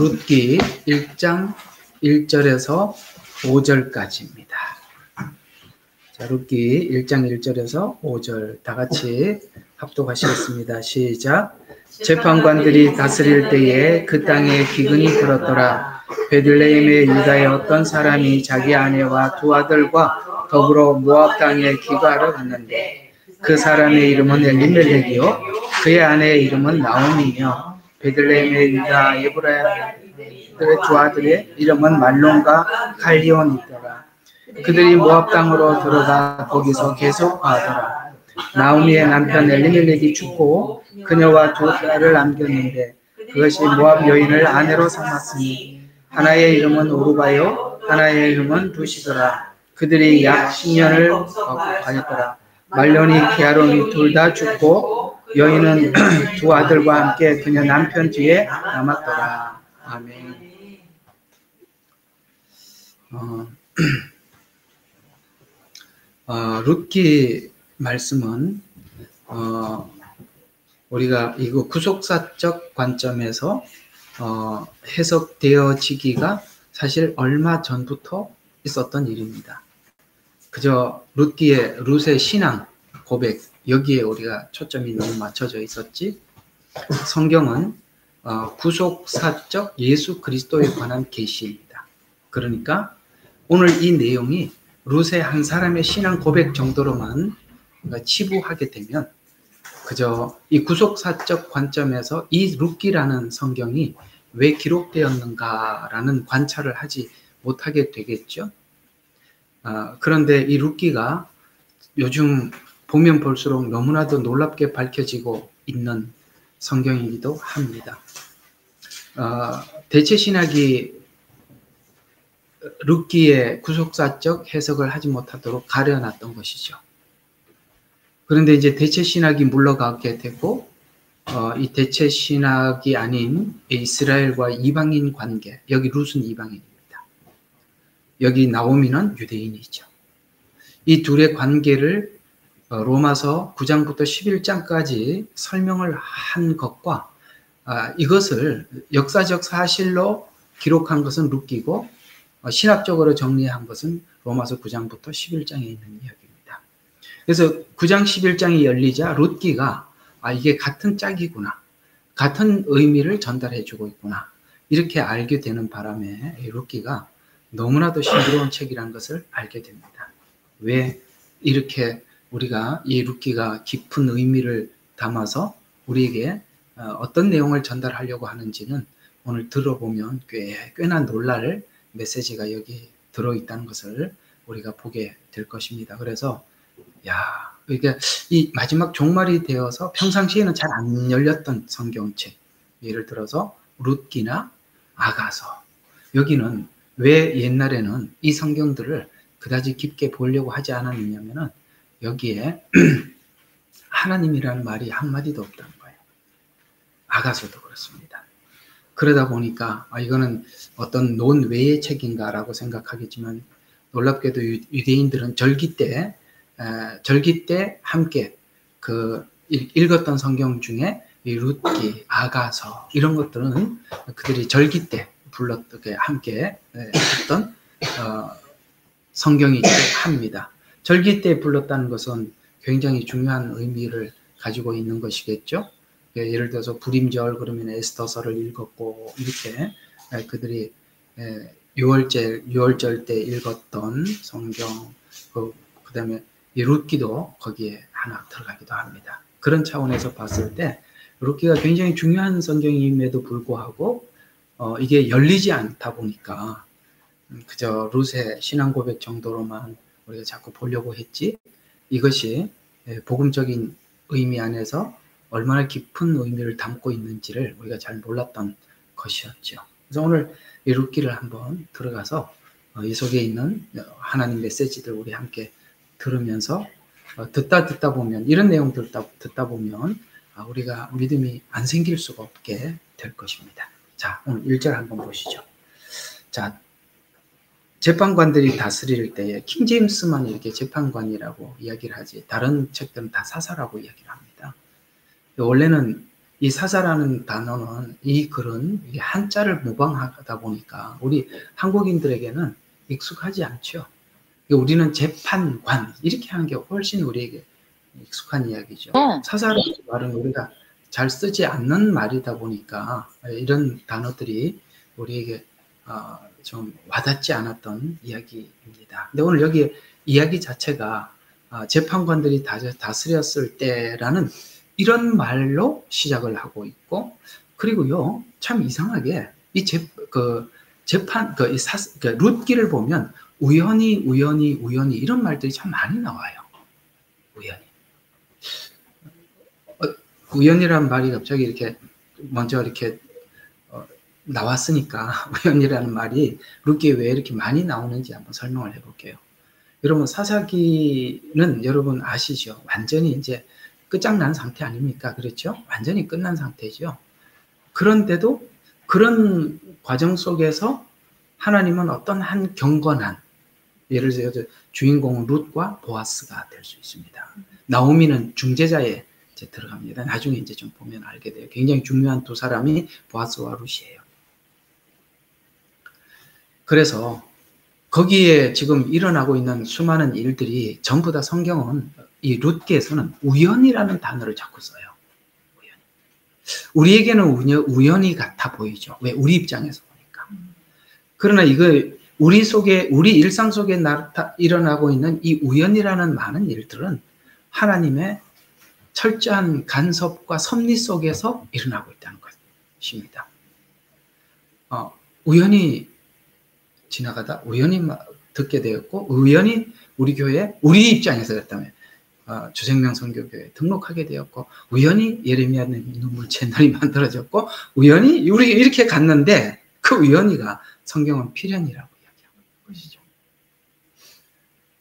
룻기 1장 1절에서 5절까지입니다. 자, 룻기 1장 1절에서 5절 다 같이 합독하시겠습니다. 시작. 재판관들이 다스릴 때에 그 땅에 기근이 들었더라. 베들레헴의 유다의 어떤 사람이 자기 아내와 두 아들과 더불어 모압 땅에 기거하러 갔는데 그 사람의 이름은 엘리멜렉이요 그의 아내의 이름은 나오미며 베들레헴의 유다 에브라임의 두 아들의 이름은 말론과 갈리온이더라. 그들이 모압 땅으로 들어가 거기서 계속 거하더라. 나오미의 남편 엘리멜렉이 죽고 그녀와 두 딸을 남겼는데 그것이 모압 여인을 아내로 삼았으니 하나의 이름은 오르바요 하나의 이름은 부시더라. 그들이 약 10년을 가졌더라. 말론이 게하론이 둘 다 죽고 여인은 두 아들과 함께 그녀 남편 뒤에 남았더라. 아멘. 룻기 말씀은 우리가 이거 구속사적 관점에서 해석되어지기가 사실 얼마 전부터 있었던 일입니다. 그저 룻의 신앙 고백 여기에 우리가 초점이 너무 맞춰져 있었지. 성경은 구속사적 예수 그리스도에 관한 계시입니다. 그러니까 오늘 이 내용이 룻의 한 사람의 신앙 고백 정도로만 치부하게 되면 그저 이 구속사적 관점에서 이 룻기라는 성경이 왜 기록되었는가라는 관찰을 하지 못하게 되겠죠. 그런데 이 룻기가 요즘 보면 볼수록 너무나도 놀랍게 밝혀지고 있는 성경이기도 합니다. 대체신학이 룻기의 구속사적 해석을 하지 못하도록 가려놨던 것이죠. 그런데 이제 대체신학이 물러가게 되고 이 대체신학이 아닌 이스라엘과 이방인 관계, 여기 룻은 이방인입니다. 여기 나오미는 유대인이죠. 이 둘의 관계를 로마서 9장부터 11장까지 설명을 한 것과 이것을 역사적 사실로 기록한 것은 룻기고 신학적으로 정리한 것은 로마서 9장부터 11장에 있는 이야기입니다. 그래서 9장 11장이 열리자 룻기가 이게 같은 짝이구나, 같은 의미를 전달해주고 있구나 이렇게 알게 되는 바람에 룻기가 너무나도 신비로운 책이라는 것을 알게 됩니다. 왜 이렇게 우리가 이 룻기가 깊은 의미를 담아서 우리에게 어떤 내용을 전달하려고 하는지는 오늘 들어보면 꽤나 놀랄 메시지가 여기 들어있다는 것을 우리가 보게 될 것입니다. 그래서 이게 이 마지막 종말이 되어서 평상시에는 잘 안 열렸던 성경책, 예를 들어서 룻기나 아가서, 여기는 왜 옛날에는 이 성경들을 그다지 깊게 보려고 하지 않았느냐면은 여기에 하나님이라는 말이 한마디도 없다는 거예요. 아가서도 그렇습니다. 그러다 보니까 이거는 어떤 논외의 책인가라고 생각하겠지만 놀랍게도 유대인들은 절기 때 함께 읽었던 성경 중에 이 룻기, 아가서 이런 것들은 그들이 절기 때 불렀게 함께 했던 성경이기도 합니다. 절기 때 불렀다는 것은 굉장히 중요한 의미를 가지고 있는 것이겠죠. 예를 들어서 불임절 그러면 에스더서를 읽었고 이렇게 그들이 6월절 때 읽었던 성경 그다음에 이 룻기도 거기에 하나 들어가기도 합니다. 그런 차원에서 봤을 때 룻기가 굉장히 중요한 성경임에도 불구하고 이게 열리지 않다 보니까 그저 룻의 신앙 고백 정도로만 우리가 자꾸 보려고 했지 이것이 복음적인 의미 안에서 얼마나 깊은 의미를 담고 있는지를 우리가 잘 몰랐던 것이었죠. 그래서 오늘 이 룻기를 한번 들어가서 이 속에 있는 하나님 메시지들 우리 함께 들으면서 듣다 보면 이런 내용들 듣다 보면 우리가 믿음이 안 생길 수가 없게 될 것입니다. 자, 오늘 1절 한번 보시죠. 자, 재판관들이 다스릴 때에 킹제임스만 이렇게 재판관이라고 이야기를 하지 다른 책들은 다 사사라고 이야기를 합니다. 원래는 이 사사라는 단어는 이 글은 이게 한자를 모방하다 보니까 우리 한국인들에게는 익숙하지 않죠. 우리는 재판관 이렇게 하는 게 훨씬 우리에게 익숙한 이야기죠. 사사라는 말은 우리가 잘 쓰지 않는 말이다 보니까 이런 단어들이 우리에게 좀 와닿지 않았던 이야기입니다. 근데 오늘 여기 이야기 자체가 재판관들이 다스렸을 때라는 이런 말로 시작을 하고 있고, 그리고요 참 이상하게 이 재판 룻기를 보면 우연히 이런 말들이 참 많이 나와요. 우연이란 말이 갑자기 이렇게 먼저 이렇게 나왔으니까 우연이라는 말이 룻기에 왜 이렇게 많이 나오는지 한번 설명을 해볼게요. 여러분 사사기는 여러분 아시죠? 완전히 이제 끝장난 상태 아닙니까? 그렇죠? 완전히 끝난 상태죠. 그런데도 그런 과정 속에서 하나님은 어떤 한 경건한, 예를 들어서 주인공은 룻과 보아스가 될 수 있습니다. 나오미는 중재자에 이제 들어갑니다. 나중에 이제 좀 보면 알게 돼요. 굉장히 중요한 두 사람이 보아스와 룻이에요. 그래서 거기에 지금 일어나고 있는 수많은 일들이 전부 다 성경은 이 룻기에서는 우연이라는 단어를 자꾸 써요. 우리에게는 우연히 같아 보이죠. 왜? 우리 입장에서 보니까. 그러나 이거 우리 일상 속에 일어나고 있는 이 우연이라는 많은 일들은 하나님의 철저한 간섭과 섭리 속에서 일어나고 있다는 것입니다. 우연히 지나가다 우연히 듣게 되었고, 우연히 우리 교회, 우리 입장에서 그랬다면 주생명 선교교회에 등록하게 되었고, 우연히 예레미야 눈물 채널이 만들어졌고, 우연히 우리 이렇게 갔는데 그 우연히가 성경은 필연이라고 이야기하고 있는 것이죠.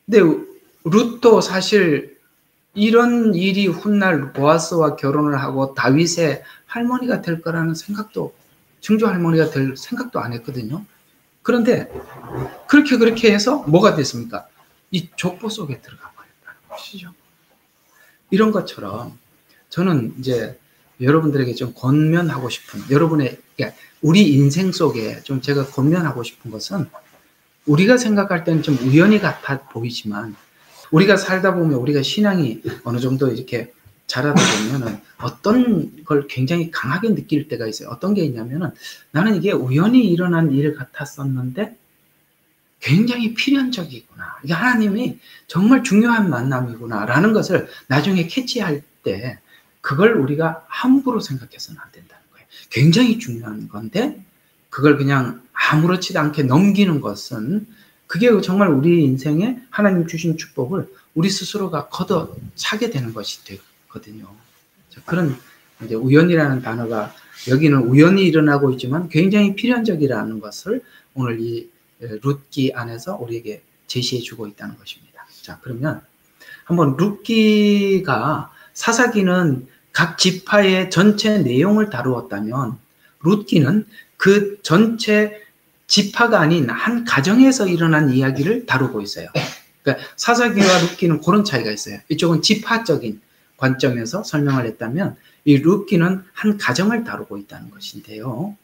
근데 룻도 사실 이런 일이 훗날 보아스와 결혼을 하고 다윗의 할머니가 될 거라는 생각도, 증조 할머니가 될 생각도 안 했거든요. 그런데 그렇게 해서 뭐가 됐습니까? 이 족보 속에 들어가 버렸다는 것이죠. 이런 것처럼 저는 이제 여러분들에게 좀 권면하고 싶은, 우리 인생 속에 좀 제가 권면하고 싶은 것은, 우리가 생각할 때는 좀 우연히 같아 보이지만 우리가 살다 보면 우리가 신앙이 어느 정도 이렇게 자라다 보면은 어떤 걸 굉장히 강하게 느낄 때가 있어요. 어떤 게 있냐면은, 나는 이게 우연히 일어난 일 같았었는데 굉장히 필연적이구나, 이게 하나님이 정말 중요한 만남이구나 라는 것을 나중에 캐치할 때 그걸 우리가 함부로 생각해서는 안 된다는 거예요. 굉장히 중요한 건데 그걸 그냥 아무렇지도 않게 넘기는 것은, 그게 정말 우리 인생에 하나님 주신 축복을 우리 스스로가 걷어 차게 되는 것이 되거든요. 그런 이제 우연이라는 단어가 여기는 우연히 일어나고 있지만 굉장히 필연적이라는 것을 오늘 이 룻기 안에서 우리에게 제시해 주고 있다는 것입니다. 자, 그러면 한번 룻기가, 사사기는 각 지파의 전체 내용을 다루었다면 룻기는 그 전체 지파가 아닌 한 가정에서 일어난 이야기를 다루고 있어요. 그러니까 사사기와 룻기는 그런 차이가 있어요. 이쪽은 지파적인 관점에서 설명을 했다면 이 룻기는 한 가정을 다루고 있다는 것인데요.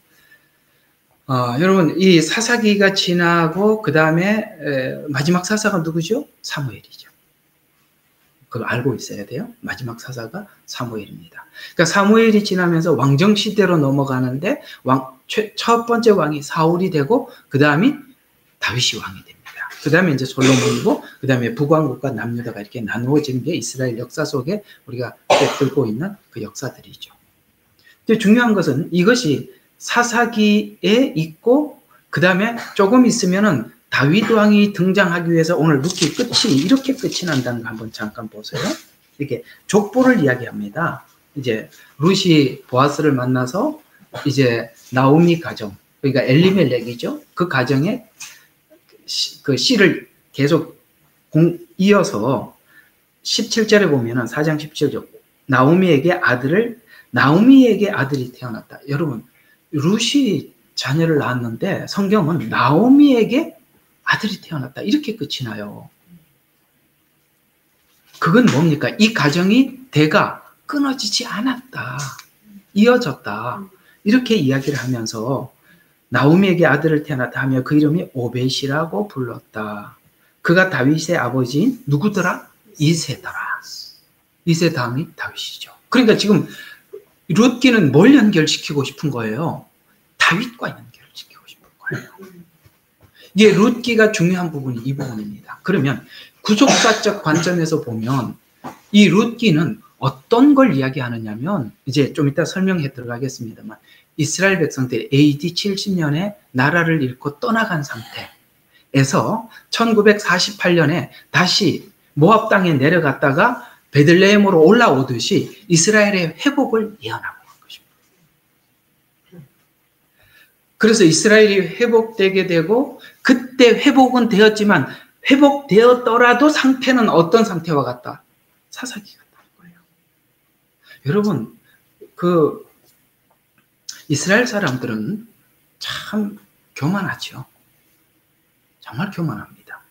여러분, 이 사사기가 지나고 그 다음에 마지막 사사가 누구죠? 사무엘이죠. 그걸 알고 있어야 돼요. 마지막 사사가 사무엘입니다. 그러니까 사무엘이 지나면서 왕정 시대로 넘어가는데 첫 번째 왕이 사울이 되고 그 다음이 다윗이 왕이 됩니다. 그 다음에 이제 솔로몬이고 그 다음에 북왕국과 남유다가 이렇게 나누어진 게 이스라엘 역사 속에 우리가 꿰뚫고 있는 그 역사들이죠. 근데 중요한 것은 이것이 사사기에 있고 그 다음에 조금 있으면은 다윗 왕이 등장하기 위해서 오늘 룻기 끝이 이렇게 끝이 난다는 거 한번 잠깐 보세요. 이렇게 족보를 이야기합니다. 이제 룻이 보아스를 만나서 이제 나오미 가정, 그러니까 엘리멜렉이죠. 그 가정에 그 씨를 계속 이어서 17절에 보면은 4장 17절 나오미에게 아들이 태어났다. 여러분, 룻이 자녀를 낳았는데 성경은 나오미에게 아들이 태어났다 이렇게 끝이 나요. 그건 뭡니까? 이 가정이 대가 끊어지지 않았다. 이어졌다. 이렇게 이야기를 하면서 나오미에게 아들을 태어났다 하며 그 이름이 오벳이라고 불렀다. 그가 다윗의 아버지인 누구더라? 이새더라. 이새 다음이 다윗이죠. 그러니까 지금 룻기는 뭘 연결시키고 싶은 거예요? 다윗과 연결시키고 싶은 거예요. 이게 룻기가 중요한 부분이 이 부분입니다. 그러면 구속사적 관점에서 보면 이 룻기는 어떤 걸 이야기하느냐면 이제 좀 이따 설명해 들어가겠습니다만 이스라엘 백성들이 AD 70년에 나라를 잃고 떠나간 상태에서 1948년에 다시 모압 땅에 내려갔다가 베들레헴으로 올라오듯이 이스라엘의 회복을 예언하고 있는 것입니다. 그래서 이스라엘이 회복되게 되고 그때 회복은 되었지만 회복되었더라도 상태는 어떤 상태와 같다? 사사기 같다는 거예요. 여러분, 이스라엘 사람들은 참 교만하죠. 정말 교만합니다.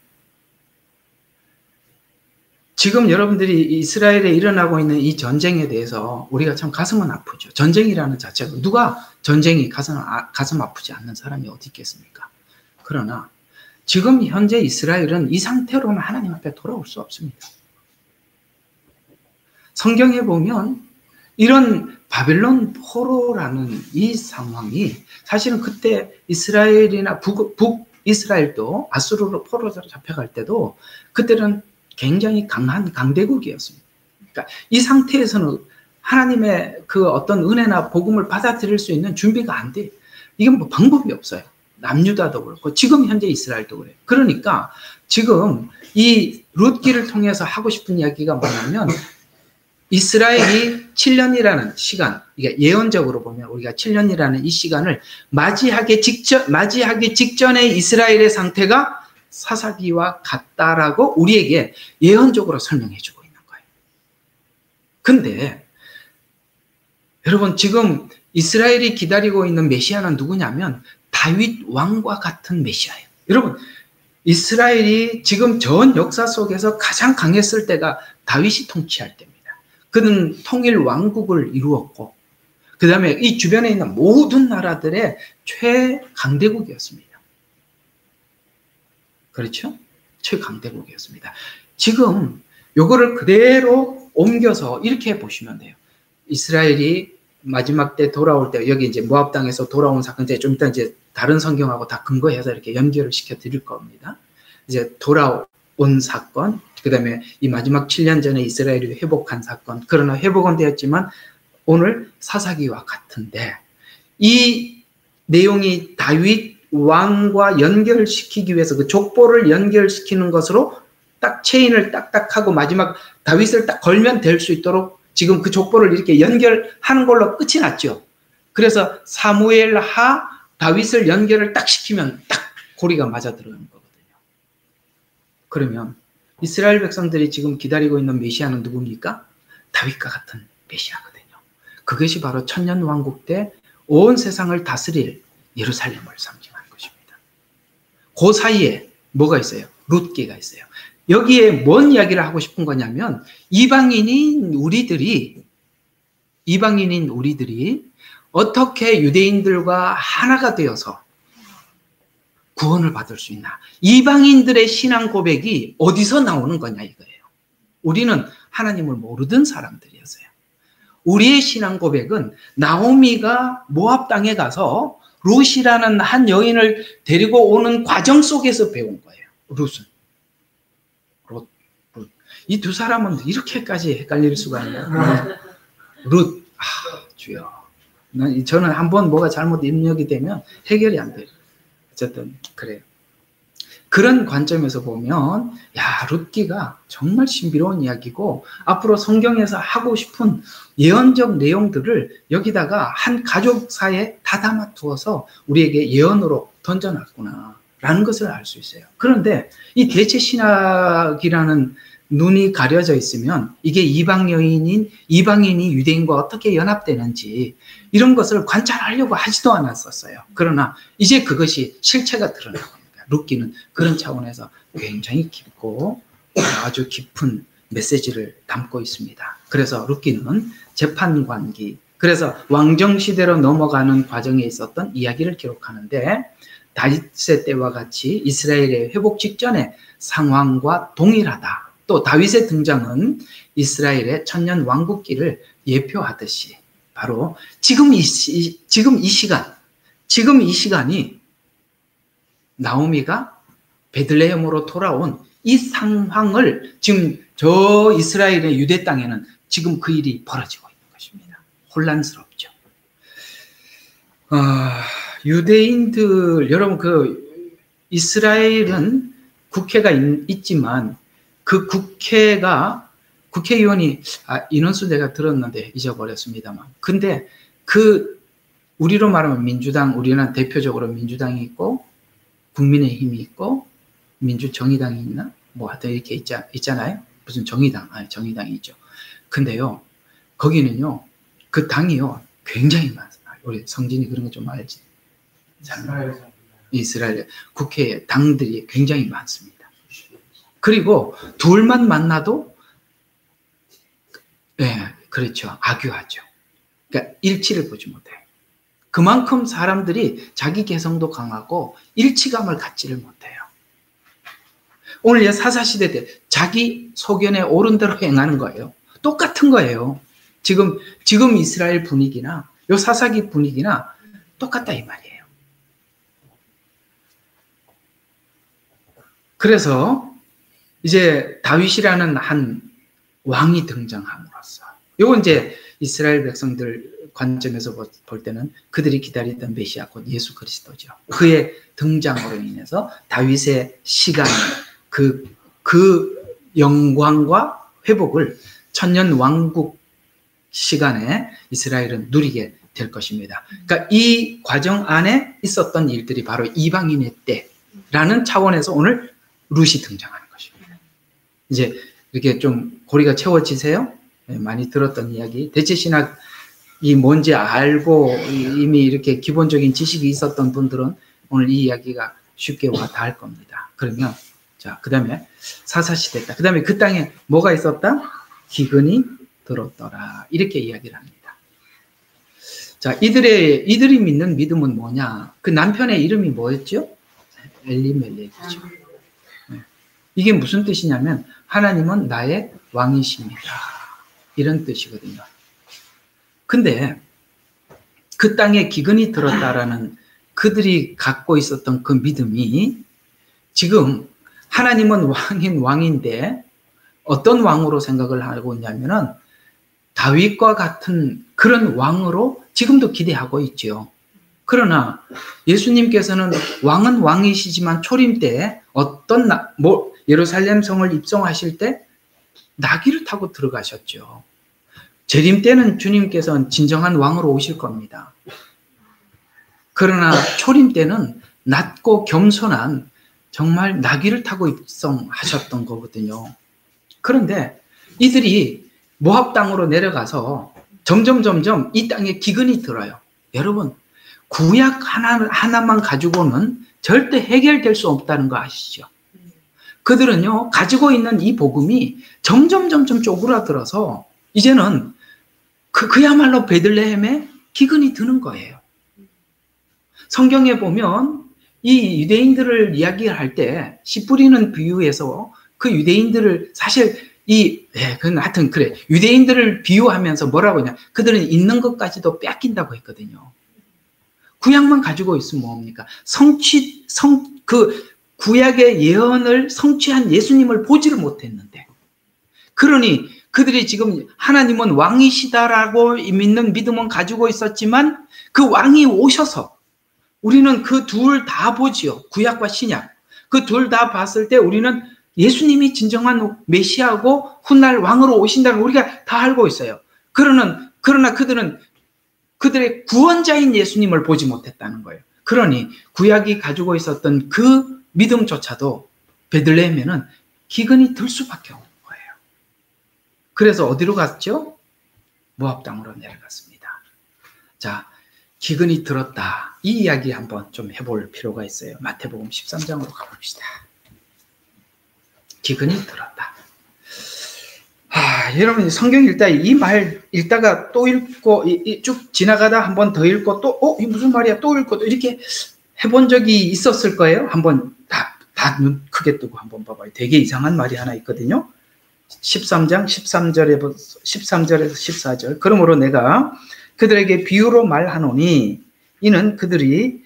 지금 여러분들이 이스라엘에 일어나고 있는 이 전쟁에 대해서 우리가 참 가슴은 아프죠. 전쟁이라는 자체가 누가 전쟁이 가슴 아프지 않는 사람이 어디 있겠습니까? 그러나 지금 현재 이스라엘은 이 상태로는 하나님 앞에 돌아올 수 없습니다. 성경에 보면 이런 바벨론 포로라는 이 상황이 사실은 그때 이스라엘이나 북이스라엘도 아수르로 포로로 잡혀갈 때도 그때는 굉장히 강한 강대국이었습니다. 그러니까 이 상태에서는 하나님의 그 어떤 은혜나 복음을 받아들일 수 있는 준비가 안 돼. 이건 뭐 방법이 없어요. 남유다도 그렇고 지금 현재 이스라엘도 그래요. 그러니까 지금 이 룻기를 통해서 하고 싶은 이야기가 뭐냐면 이스라엘이 7년이라는 시간, 이게 예언적으로 보면 우리가 7년이라는 이 시간을 맞이하기 직전의 이스라엘의 상태가 사사기와 같다라고 우리에게 예언적으로 설명해 주고 있는 거예요. 근데 여러분 지금 이스라엘이 기다리고 있는 메시아는 누구냐면 다윗 왕과 같은 메시아예요. 여러분 이스라엘이 지금 전 역사 속에서 가장 강했을 때가 다윗이 통치할 때입니다. 그는 통일 왕국을 이루었고 그 다음에 이 주변에 있는 모든 나라들의 최강대국이었습니다. 그렇죠? 최강대국이었습니다. 지금 요거를 그대로 옮겨서 이렇게 보시면 돼요. 이스라엘이 마지막 때 돌아올 때 여기 이제 모압 땅에서 돌아온 사건 좀 이따 이제 다른 성경하고 다 근거해서 이렇게 연결을 시켜 드릴 겁니다. 이제 돌아온 사건, 그 다음에 이 마지막 7년 전에 이스라엘이 회복한 사건, 그러나 회복은 되었지만 오늘 사사기와 같은데 이 내용이 다윗 왕과 연결시키기 위해서 그 족보를 연결시키는 것으로 딱 체인을 딱딱하고 마지막 다윗을 딱 걸면 될 수 있도록 지금 그 족보를 이렇게 연결하는 걸로 끝이 났죠. 그래서 사무엘하 다윗을 연결을 딱 시키면 딱 고리가 맞아 들어가는 거거든요. 그러면 이스라엘 백성들이 지금 기다리고 있는 메시아는 누굽니까? 다윗과 같은 메시아거든요. 그것이 바로 천년 왕국 때 온 세상을 다스릴 예루살렘을 상징하는 것입니다. 그 사이에 뭐가 있어요? 룻기가 있어요. 여기에 뭔 이야기를 하고 싶은 거냐면 이방인인 우리들이 어떻게 유대인들과 하나가 되어서 구원을 받을 수 있나? 이방인들의 신앙 고백이 어디서 나오는 거냐 이거예요. 우리는 하나님을 모르던 사람들이었어요. 우리의 신앙 고백은 나오미가 모압 땅에 가서 룻이라는 한 여인을 데리고 오는 과정 속에서 배운 거예요. 룻은. 이 두 사람은 이렇게까지 헷갈릴 수가 있나요? 룻, 주여. 저는 한번 뭐가 잘못 입력이 되면 해결이 안 돼요. 어쨌든 그래요. 그런 관점에서 보면 룻기가 정말 신비로운 이야기고 앞으로 성경에서 하고 싶은 예언적 내용들을 여기다가 한 가족사에 다 담아 두어서 우리에게 예언으로 던져놨구나 라는 것을 알 수 있어요. 그런데 이 대체 신학이라는 눈이 가려져 있으면 이게 이방인이 유대인과 어떻게 연합되는지 이런 것을 관찰하려고 하지도 않았었어요. 그러나 이제 그것이 실체가 드러나고 있습니다. 룻기는 그런 차원에서 굉장히 깊고 아주 깊은 메시지를 담고 있습니다. 그래서 룻기는 재판관기, 그래서 왕정 시대로 넘어가는 과정에 있었던 이야기를 기록하는데 다윗의 때와 같이 이스라엘의 회복 직전의 상황과 동일하다. 또 다윗의 등장은 이스라엘의 천년 왕국기를 예표하듯이 바로 지금 이 시간이 나오미가 베들레헴으로 돌아온 이 상황을 지금 저 이스라엘의 유대 땅에는 지금 그 일이 벌어지고 있는 것입니다. 혼란스럽죠. 유대인들, 여러분, 이스라엘은 국회가 있지만 그 국회의원이, 인원수 내가 들었는데 잊어버렸습니다만. 근데 우리로 말하면 민주당, 우리는 대표적으로 민주당이 있고, 국민의힘이 있고, 민주정의당이 있나? 뭐 하여튼 이렇게 있잖아요. 무슨 정의당이 있죠. 근데요, 거기는요, 그 당이요, 굉장히 많습니다. 우리 성진이 그런 거 좀 알지? 이스라엘 국회에 당들이 굉장히 많습니다. 그리고 둘만 만나도, 그렇죠. 악유하죠. 그러니까 일치를 보지 못해요. 그만큼 사람들이 자기 개성도 강하고 일치감을 갖지를 못해요. 오늘 사사시대 때 자기 소견에 옳은 대로 행하는 거예요. 똑같은 거예요. 지금 이스라엘 분위기나 요 사사기 분위기나 똑같다 이 말이에요. 그래서 이제 다윗이라는 한 왕이 등장함으로써 요건 이제 이스라엘 백성들 관점에서 볼 때는 그들이 기다리던 메시아 곧 예수 그리스도죠. 그의 등장으로 인해서 다윗의 시간 그 영광과 회복을 천년 왕국 시간에 이스라엘은 누리게 될 것입니다. 그러니까 이 과정 안에 있었던 일들이 바로 이방인의 때라는 차원에서 오늘 룻이 등장하는 것입니다. 이제 이렇게 좀 고리가 채워지세요? 많이 들었던 이야기. 대체신학이 뭔지 알고 이미 이렇게 기본적인 지식이 있었던 분들은 오늘 이 이야기가 쉽게 와 닿을 겁니다. 그러면 자, 그 다음에 사사시대다. 그 다음에 그 땅에 뭐가 있었다? 기근이 들었더라. 이렇게 이야기를 합니다. 자, 이들이 믿는 믿음은 뭐냐? 그 남편의 이름이 뭐였죠? 엘리멜렉이죠. 이게 무슨 뜻이냐면 하나님은 나의 왕이십니다. 이런 뜻이거든요. 근데 그 땅에 기근이 들었다라는 그들이 갖고 있었던 그 믿음이 지금 하나님은 왕인데 어떤 왕으로 생각을 하고 있냐면은 다윗과 같은 그런 왕으로 지금도 기대하고 있죠. 그러나 예수님께서는 왕은 왕이시지만 초림 때 예루살렘 성을 입성하실 때 나귀를 타고 들어가셨죠. 재림 때는 주님께서는 진정한 왕으로 오실 겁니다. 그러나 초림 때는 낮고 겸손한 정말 나귀를 타고 입성하셨던 거거든요. 그런데 이들이 모압 땅으로 내려가서 점점 이 땅에 기근이 들어요. 여러분, 구약 하나만 가지고는 절대 해결될 수 없다는 거 아시죠? 그들은요, 가지고 있는 이 복음이 점점 쪼그라들어서 이제는 그야말로 베들레헴에 기근이 드는 거예요. 성경에 보면 이 유대인들을 이야기할 때 씨 뿌리는 비유에서 그 유대인들을 사실 하여튼 그래. 유대인들을 비유하면서 뭐라고 하냐. 그들은 있는 것까지도 뺏긴다고 했거든요. 구약만 가지고 있으면 뭡니까? 구약의 예언을 성취한 예수님을 보지를 못했는데. 그러니 그들이 지금 하나님은 왕이시다라고 믿는 믿음은 가지고 있었지만 그 왕이 오셔서 우리는 그 둘 다 보지요. 구약과 신약. 그 둘 다 봤을 때 우리는 예수님이 진정한 메시아고 훗날 왕으로 오신다는 걸 우리가 다 알고 있어요. 그러나 그들은 그들의 구원자인 예수님을 보지 못했다는 거예요. 그러니 구약이 가지고 있었던 그 믿음조차도 베들레헴에는 기근이 들 수밖에 없는 거예요. 그래서 어디로 갔죠? 모압 땅으로 내려갔습니다. 자, 기근이 들었다. 이 이야기 한번 좀 해볼 필요가 있어요. 마태복음 13장으로 가봅시다. 기근이 들었다. 여러분 성경 읽다 이 말 읽다가 또 읽고 쭉 지나가다 한 번 더 읽고 또 이 무슨 말이야 또 읽고 또 이렇게 해본 적이 있었을 거예요. 한번 다 눈 크게 뜨고 한번 봐봐요. 되게 이상한 말이 하나 있거든요. 13장 13절에서 14절. 그러므로 내가 그들에게 비유로 말하노니 이는 그들이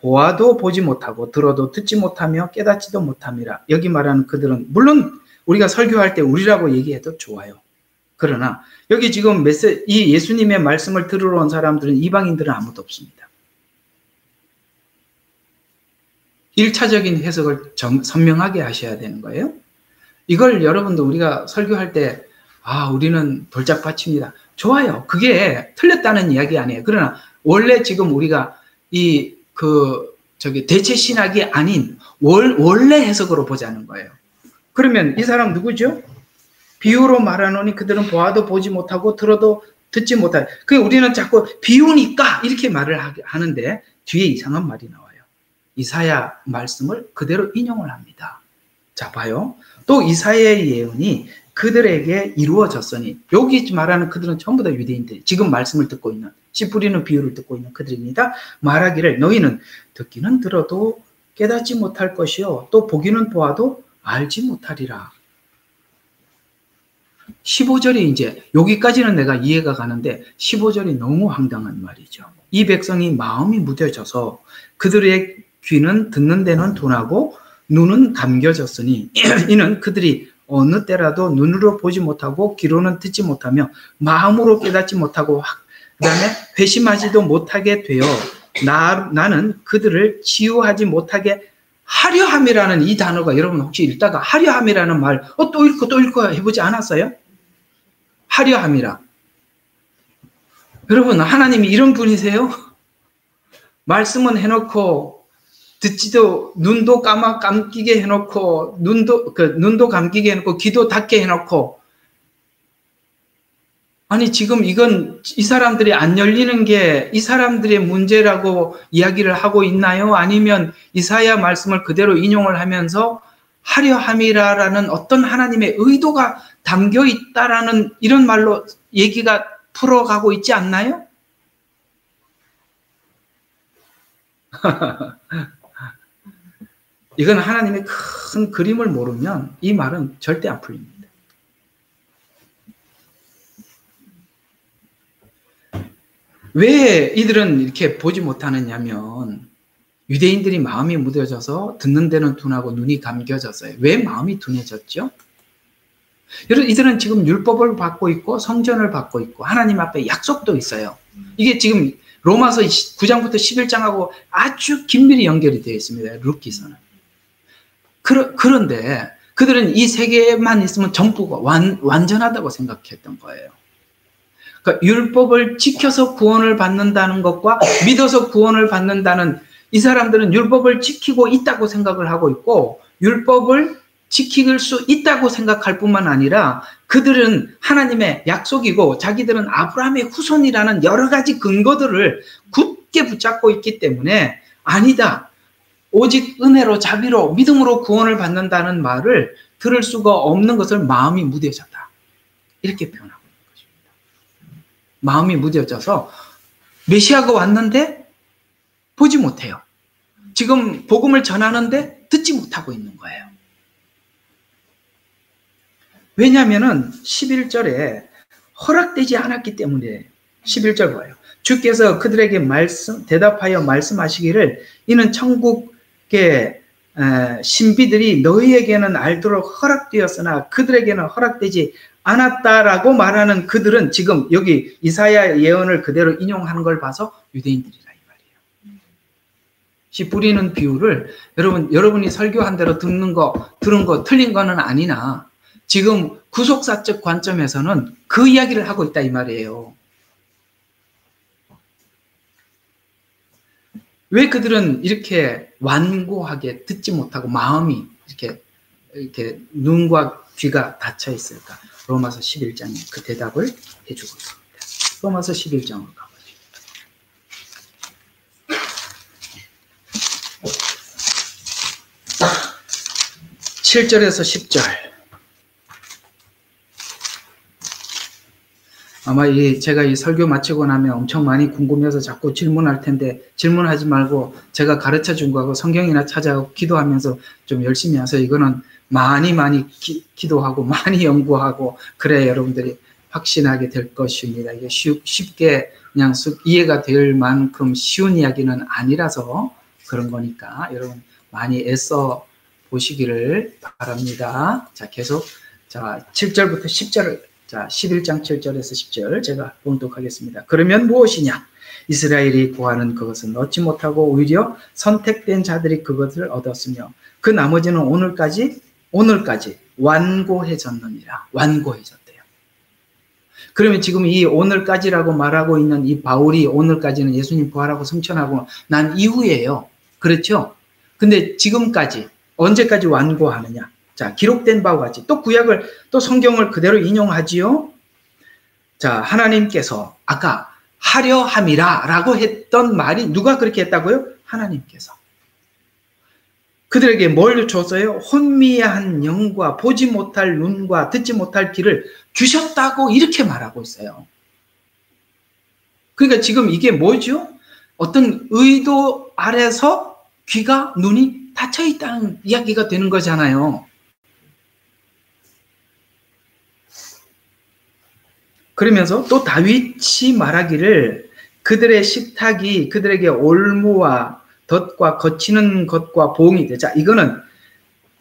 보아도 보지 못하고 들어도 듣지 못하며 깨닫지도 못함이라. 여기 말하는 그들은 물론 우리가 설교할 때 우리라고 얘기해도 좋아요. 그러나 여기 지금 이 예수님의 말씀을 들으러 온 사람들은 이방인들은 아무도 없습니다. 1차적인 해석을 선명하게 하셔야 되는 거예요. 이걸 여러분도 우리가 설교할 때 우리는 돌짝밭입니다. 좋아요. 그게 틀렸다는 이야기 아니에요. 그러나 원래 지금 우리가 대체 신학이 아닌 원래 해석으로 보자는 거예요. 그러면 이 사람 누구죠? 비유로 말하노니 그들은 보아도 보지 못하고 들어도 듣지 못하고. 우리는 자꾸 비유니까 이렇게 말을 하는데 뒤에 이상한 말이 나와요. 이사야 말씀을 그대로 인용을 합니다. 자, 봐요. 또 이사야의 예언이 그들에게 이루어졌으니, 여기 말하는 그들은 전부 다 유대인들, 지금 말씀을 듣고 있는, 씨 뿌리는 비유를 듣고 있는 그들입니다. 말하기를 너희는 듣기는 들어도 깨닫지 못할 것이요 또 보기는 보아도 알지 못하리라. 15절이 이제 여기까지는 내가 이해가 가는데 15절이 너무 황당한 말이죠. 이 백성이 마음이 무뎌져서 그들의 귀는 듣는 데는 둔하고 눈은 감겨졌으니 이는 그들이 어느 때라도 눈으로 보지 못하고 귀로는 듣지 못하며 마음으로 깨닫지 못하고 그 다음에 회심하지도 못하게 되어 나는 그들을 치유하지 못하게 하려함이라는 이 단어가 여러분 혹시 읽다가 하려함이라는 말 또 읽고 해보지 않았어요? 하려함이라. 여러분 하나님이 이런 분이세요? 말씀은 해놓고 듣지도 눈도 감기게 해놓고 눈도 감기게 해놓고 귀도 닫게 해놓고 아니 지금 이건 이 사람들이 안 열리는 게 이 사람들의 문제라고 이야기를 하고 있나요? 아니면 이사야 말씀을 그대로 인용을 하면서 하려함이라라는 어떤 하나님의 의도가 담겨 있다라는 이런 말로 얘기가 풀어가고 있지 않나요? 이건 하나님의 큰 그림을 모르면 이 말은 절대 안 풀립니다. 왜 이들은 이렇게 보지 못하느냐면 유대인들이 마음이 무뎌져서 듣는 데는 둔하고 눈이 감겨졌어요. 왜 마음이 둔해졌죠? 여러분 이들은 지금 율법을 받고 있고 성전을 받고 있고 하나님 앞에 약속도 있어요. 이게 지금 로마서 9장부터 11장하고 아주 긴밀히 연결이 되어 있습니다. 룻기서는. 그런데 그들은 이 세 개만 있으면 전부가 완전하다고 생각했던 거예요. 그러니까 율법을 지켜서 구원을 받는다는 것과 믿어서 구원을 받는다는 이 사람들은 율법을 지키고 있다고 생각을 하고 있고 율법을 지킬 수 있다고 생각할 뿐만 아니라 그들은 하나님의 약속이고 자기들은 아브라함의 후손이라는 여러 가지 근거들을 굳게 붙잡고 있기 때문에 아니다. 오직 은혜로 자비로 믿음으로 구원을 받는다는 말을 들을 수가 없는 것을 마음이 무뎌졌다. 이렇게 표현하고 있는 것입니다. 마음이 무뎌져서 메시아가 왔는데 보지 못해요. 지금 복음을 전하는데 듣지 못하고 있는 거예요. 왜냐하면 11절에 허락되지 않았기 때문에 11절 봐요. 주께서 그들에게 대답하여 말씀하시기를 이는 천국의 신비들이 너희에게는 알도록 허락되었으나 그들에게는 허락되지 않았다라고 말하는 그들은 지금 여기 이사야 예언을 그대로 인용하는 걸 봐서 유대인들이라 이 말이에요. 씨 뿌리는 비유를 여러분이 설교한 대로 들은 거 틀린 거는 아니나 지금 구속사적 관점에서는 그 이야기를 하고 있다 이 말이에요. 왜 그들은 이렇게 완고하게 듣지 못하고 마음이 이렇게 눈과 귀가 닫혀 있을까? 로마서 11장에 그 대답을 해주고 있습니다. 로마서 11장으로 가보죠. 7절에서 10절. 아마 제가 이 설교 마치고 나면 엄청 많이 궁금해서 자꾸 질문할 텐데 질문하지 말고 제가 가르쳐 준 거하고 성경이나 찾아가고 기도하면서 좀 열심히 하세요. 이거는 많이 기도하고 많이 연구하고 그래야 여러분들이 확신하게 될 것입니다. 이게 쉽게 그냥 이해가 될 만큼 쉬운 이야기는 아니라서 그런 거니까 여러분 많이 애써 보시기를 바랍니다. 자, 계속 자 7절부터 10절 자 11장 7절에서 10절 제가 봉독하겠습니다. 그러면 무엇이냐? 이스라엘이 구하는 그것은 얻지 못하고 오히려 선택된 자들이 그것을 얻었으며 그 나머지는 오늘까지 완고해졌느니라. 완고해졌대요. 그러면 지금 이 오늘까지라고 말하고 있는 이 바울이 오늘까지는 예수님 부활하고 승천하고 난 이후예요. 그렇죠? 근데 지금까지 언제까지 완고하느냐? 자, 기록된 바와 같이 또 구약을 또 성경을 그대로 인용하지요. 자, 하나님께서 아까 하려 함이라 라고 했던 말이 누가 그렇게 했다고요? 하나님께서. 그들에게 뭘 줬어요? 혼미한 영과 보지 못할 눈과 듣지 못할 귀를 주셨다고 이렇게 말하고 있어요. 그러니까 지금 이게 뭐죠? 어떤 의도 아래서 귀가 눈이 닫혀 있다는 이야기가 되는 거잖아요. 그러면서 또 다윗이 말하기를 그들의 식탁이 그들에게 올무와 덫과 거치는 것과 보응이 되자. 이거는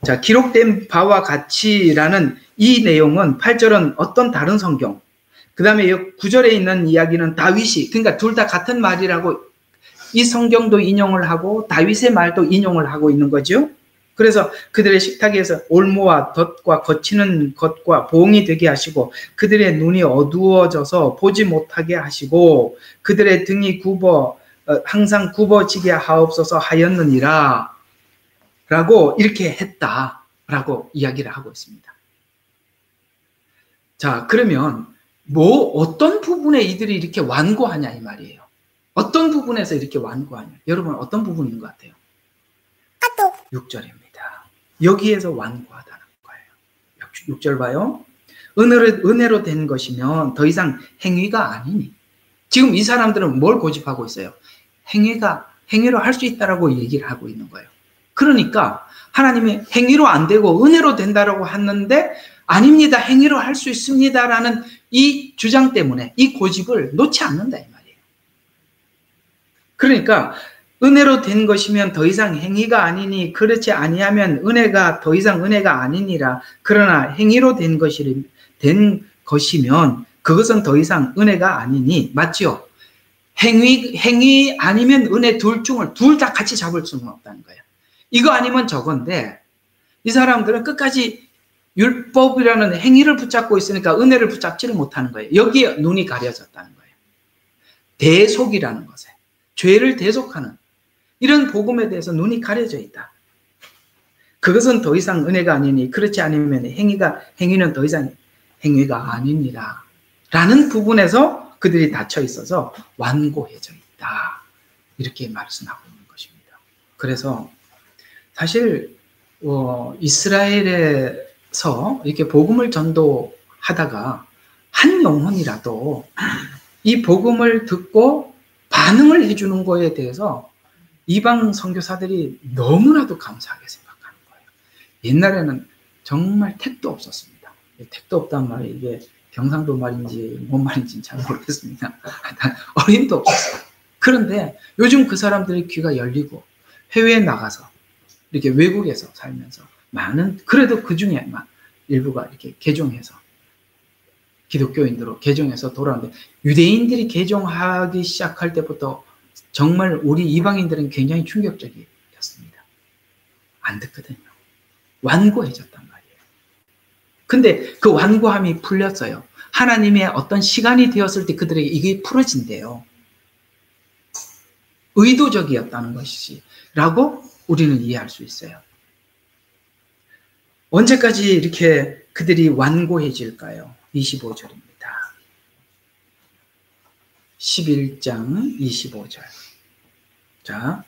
자 기록된 바와 같이라는 이 내용은 8절은 어떤 다른 성경, 그 다음에 9절에 있는 이야기는 다윗이, 그러니까 둘 다 같은 말이라고 이 성경도 인용을 하고 다윗의 말도 인용을 하고 있는 거죠. 그래서 그들의 식탁에서 올무와 덫과 거치는 것과 보응이 되게 하시고 그들의 눈이 어두워져서 보지 못하게 하시고 그들의 등이 항상 굽어지게 하옵소서 하였느니라 라고 이렇게 했다라고 이야기를 하고 있습니다. 자, 그러면 어떤 부분에 이들이 이렇게 완고하냐 이 말이에요. 어떤 부분에서 이렇게 완고하냐? 여러분 어떤 부분인 것 같아요? 6절입니다. 여기에서 완고하다는 거예요. 6절 봐요. 은혜로 된 것이면 더 이상 행위가 아니니. 지금 이 사람들은 뭘 고집하고 있어요? 행위로 할 수 있다라고 얘기를 하고 있는 거예요. 그러니까 하나님이 행위로 안 되고 은혜로 된다라고 하는데 아닙니다. 행위로 할 수 있습니다라는 이 주장 때문에 이 고집을 놓지 않는다 이 말이에요. 그러니까 은혜로 된 것이면 더 이상 행위가 아니니 그렇지 아니하면 은혜가 더 이상 은혜가 아니니라. 그러나 행위로 된 것이면 그것은 더 이상 은혜가 아니니. 맞죠? 행위 아니면 은혜 둘 다 같이 잡을 수는 없다는 거예요. 이거 아니면 저건데 이 사람들은 끝까지 율법이라는 행위를 붙잡고 있으니까 은혜를 붙잡지를 못하는 거예요. 여기에 눈이 가려졌다는 거예요. 대속이라는 것에 죄를 대속하는 이런 복음에 대해서 눈이 가려져 있다. 그것은 더 이상 은혜가 아니니 그렇지 않으면 행위는 더 이상 행위가 아니니라 라는 부분에서 그들이 닫혀 있어서 완고해져 있다. 이렇게 말씀하고 있는 것입니다. 그래서 사실 이스라엘에서 이렇게 복음을 전도하다가 한 영혼이라도 이 복음을 듣고 반응을 해주는 거에 대해서 이방 선교사들이 너무나도 감사하게 생각하는 거예요. 옛날에는 정말 택도 없었습니다. 택도 없단 말이 이게 경상도 말인지 뭔 말인지는 잘 모르겠습니다. 어림도 없었어요. 그런데 요즘 그 사람들의 귀가 열리고 해외에 나가서 이렇게 외국에서 살면서 많은, 그래도 그 중에 일부가 이렇게 개종해서 기독교인으로 개종해서 돌아오는데 유대인들이 개종하기 시작할 때부터 정말 우리 이방인들은 굉장히 충격적이었습니다. 안 듣거든요. 완고해졌단 말이에요. 근데 그 완고함이 풀렸어요. 하나님의 어떤 시간이 되었을 때 그들에게 이게 풀어진대요. 의도적이었다는 것이라고 우리는 이해할 수 있어요. 언제까지 이렇게 그들이 완고해질까요? 25절입니다. 11장 25절. 자,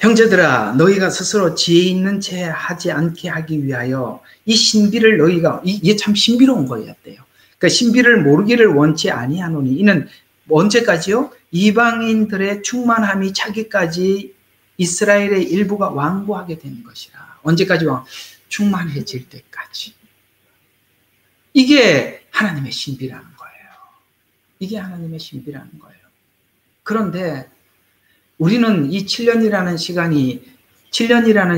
형제들아 너희가 스스로 지혜 있는 채 하지 않게 하기 위하여 이 신비를 너희가, 이게 참 신비로운 거였대요. 그러니까 신비를 모르기를 원치 아니하노니 이는 언제까지요? 이방인들의 충만함이 차기까지 이스라엘의 일부가 완고하게 되는 것이라. 언제까지 충만해질 때까지. 이게 하나님의 신비라는 거예요. 이게 하나님의 신비라는 거예요. 그런데 우리는 이 7년이라는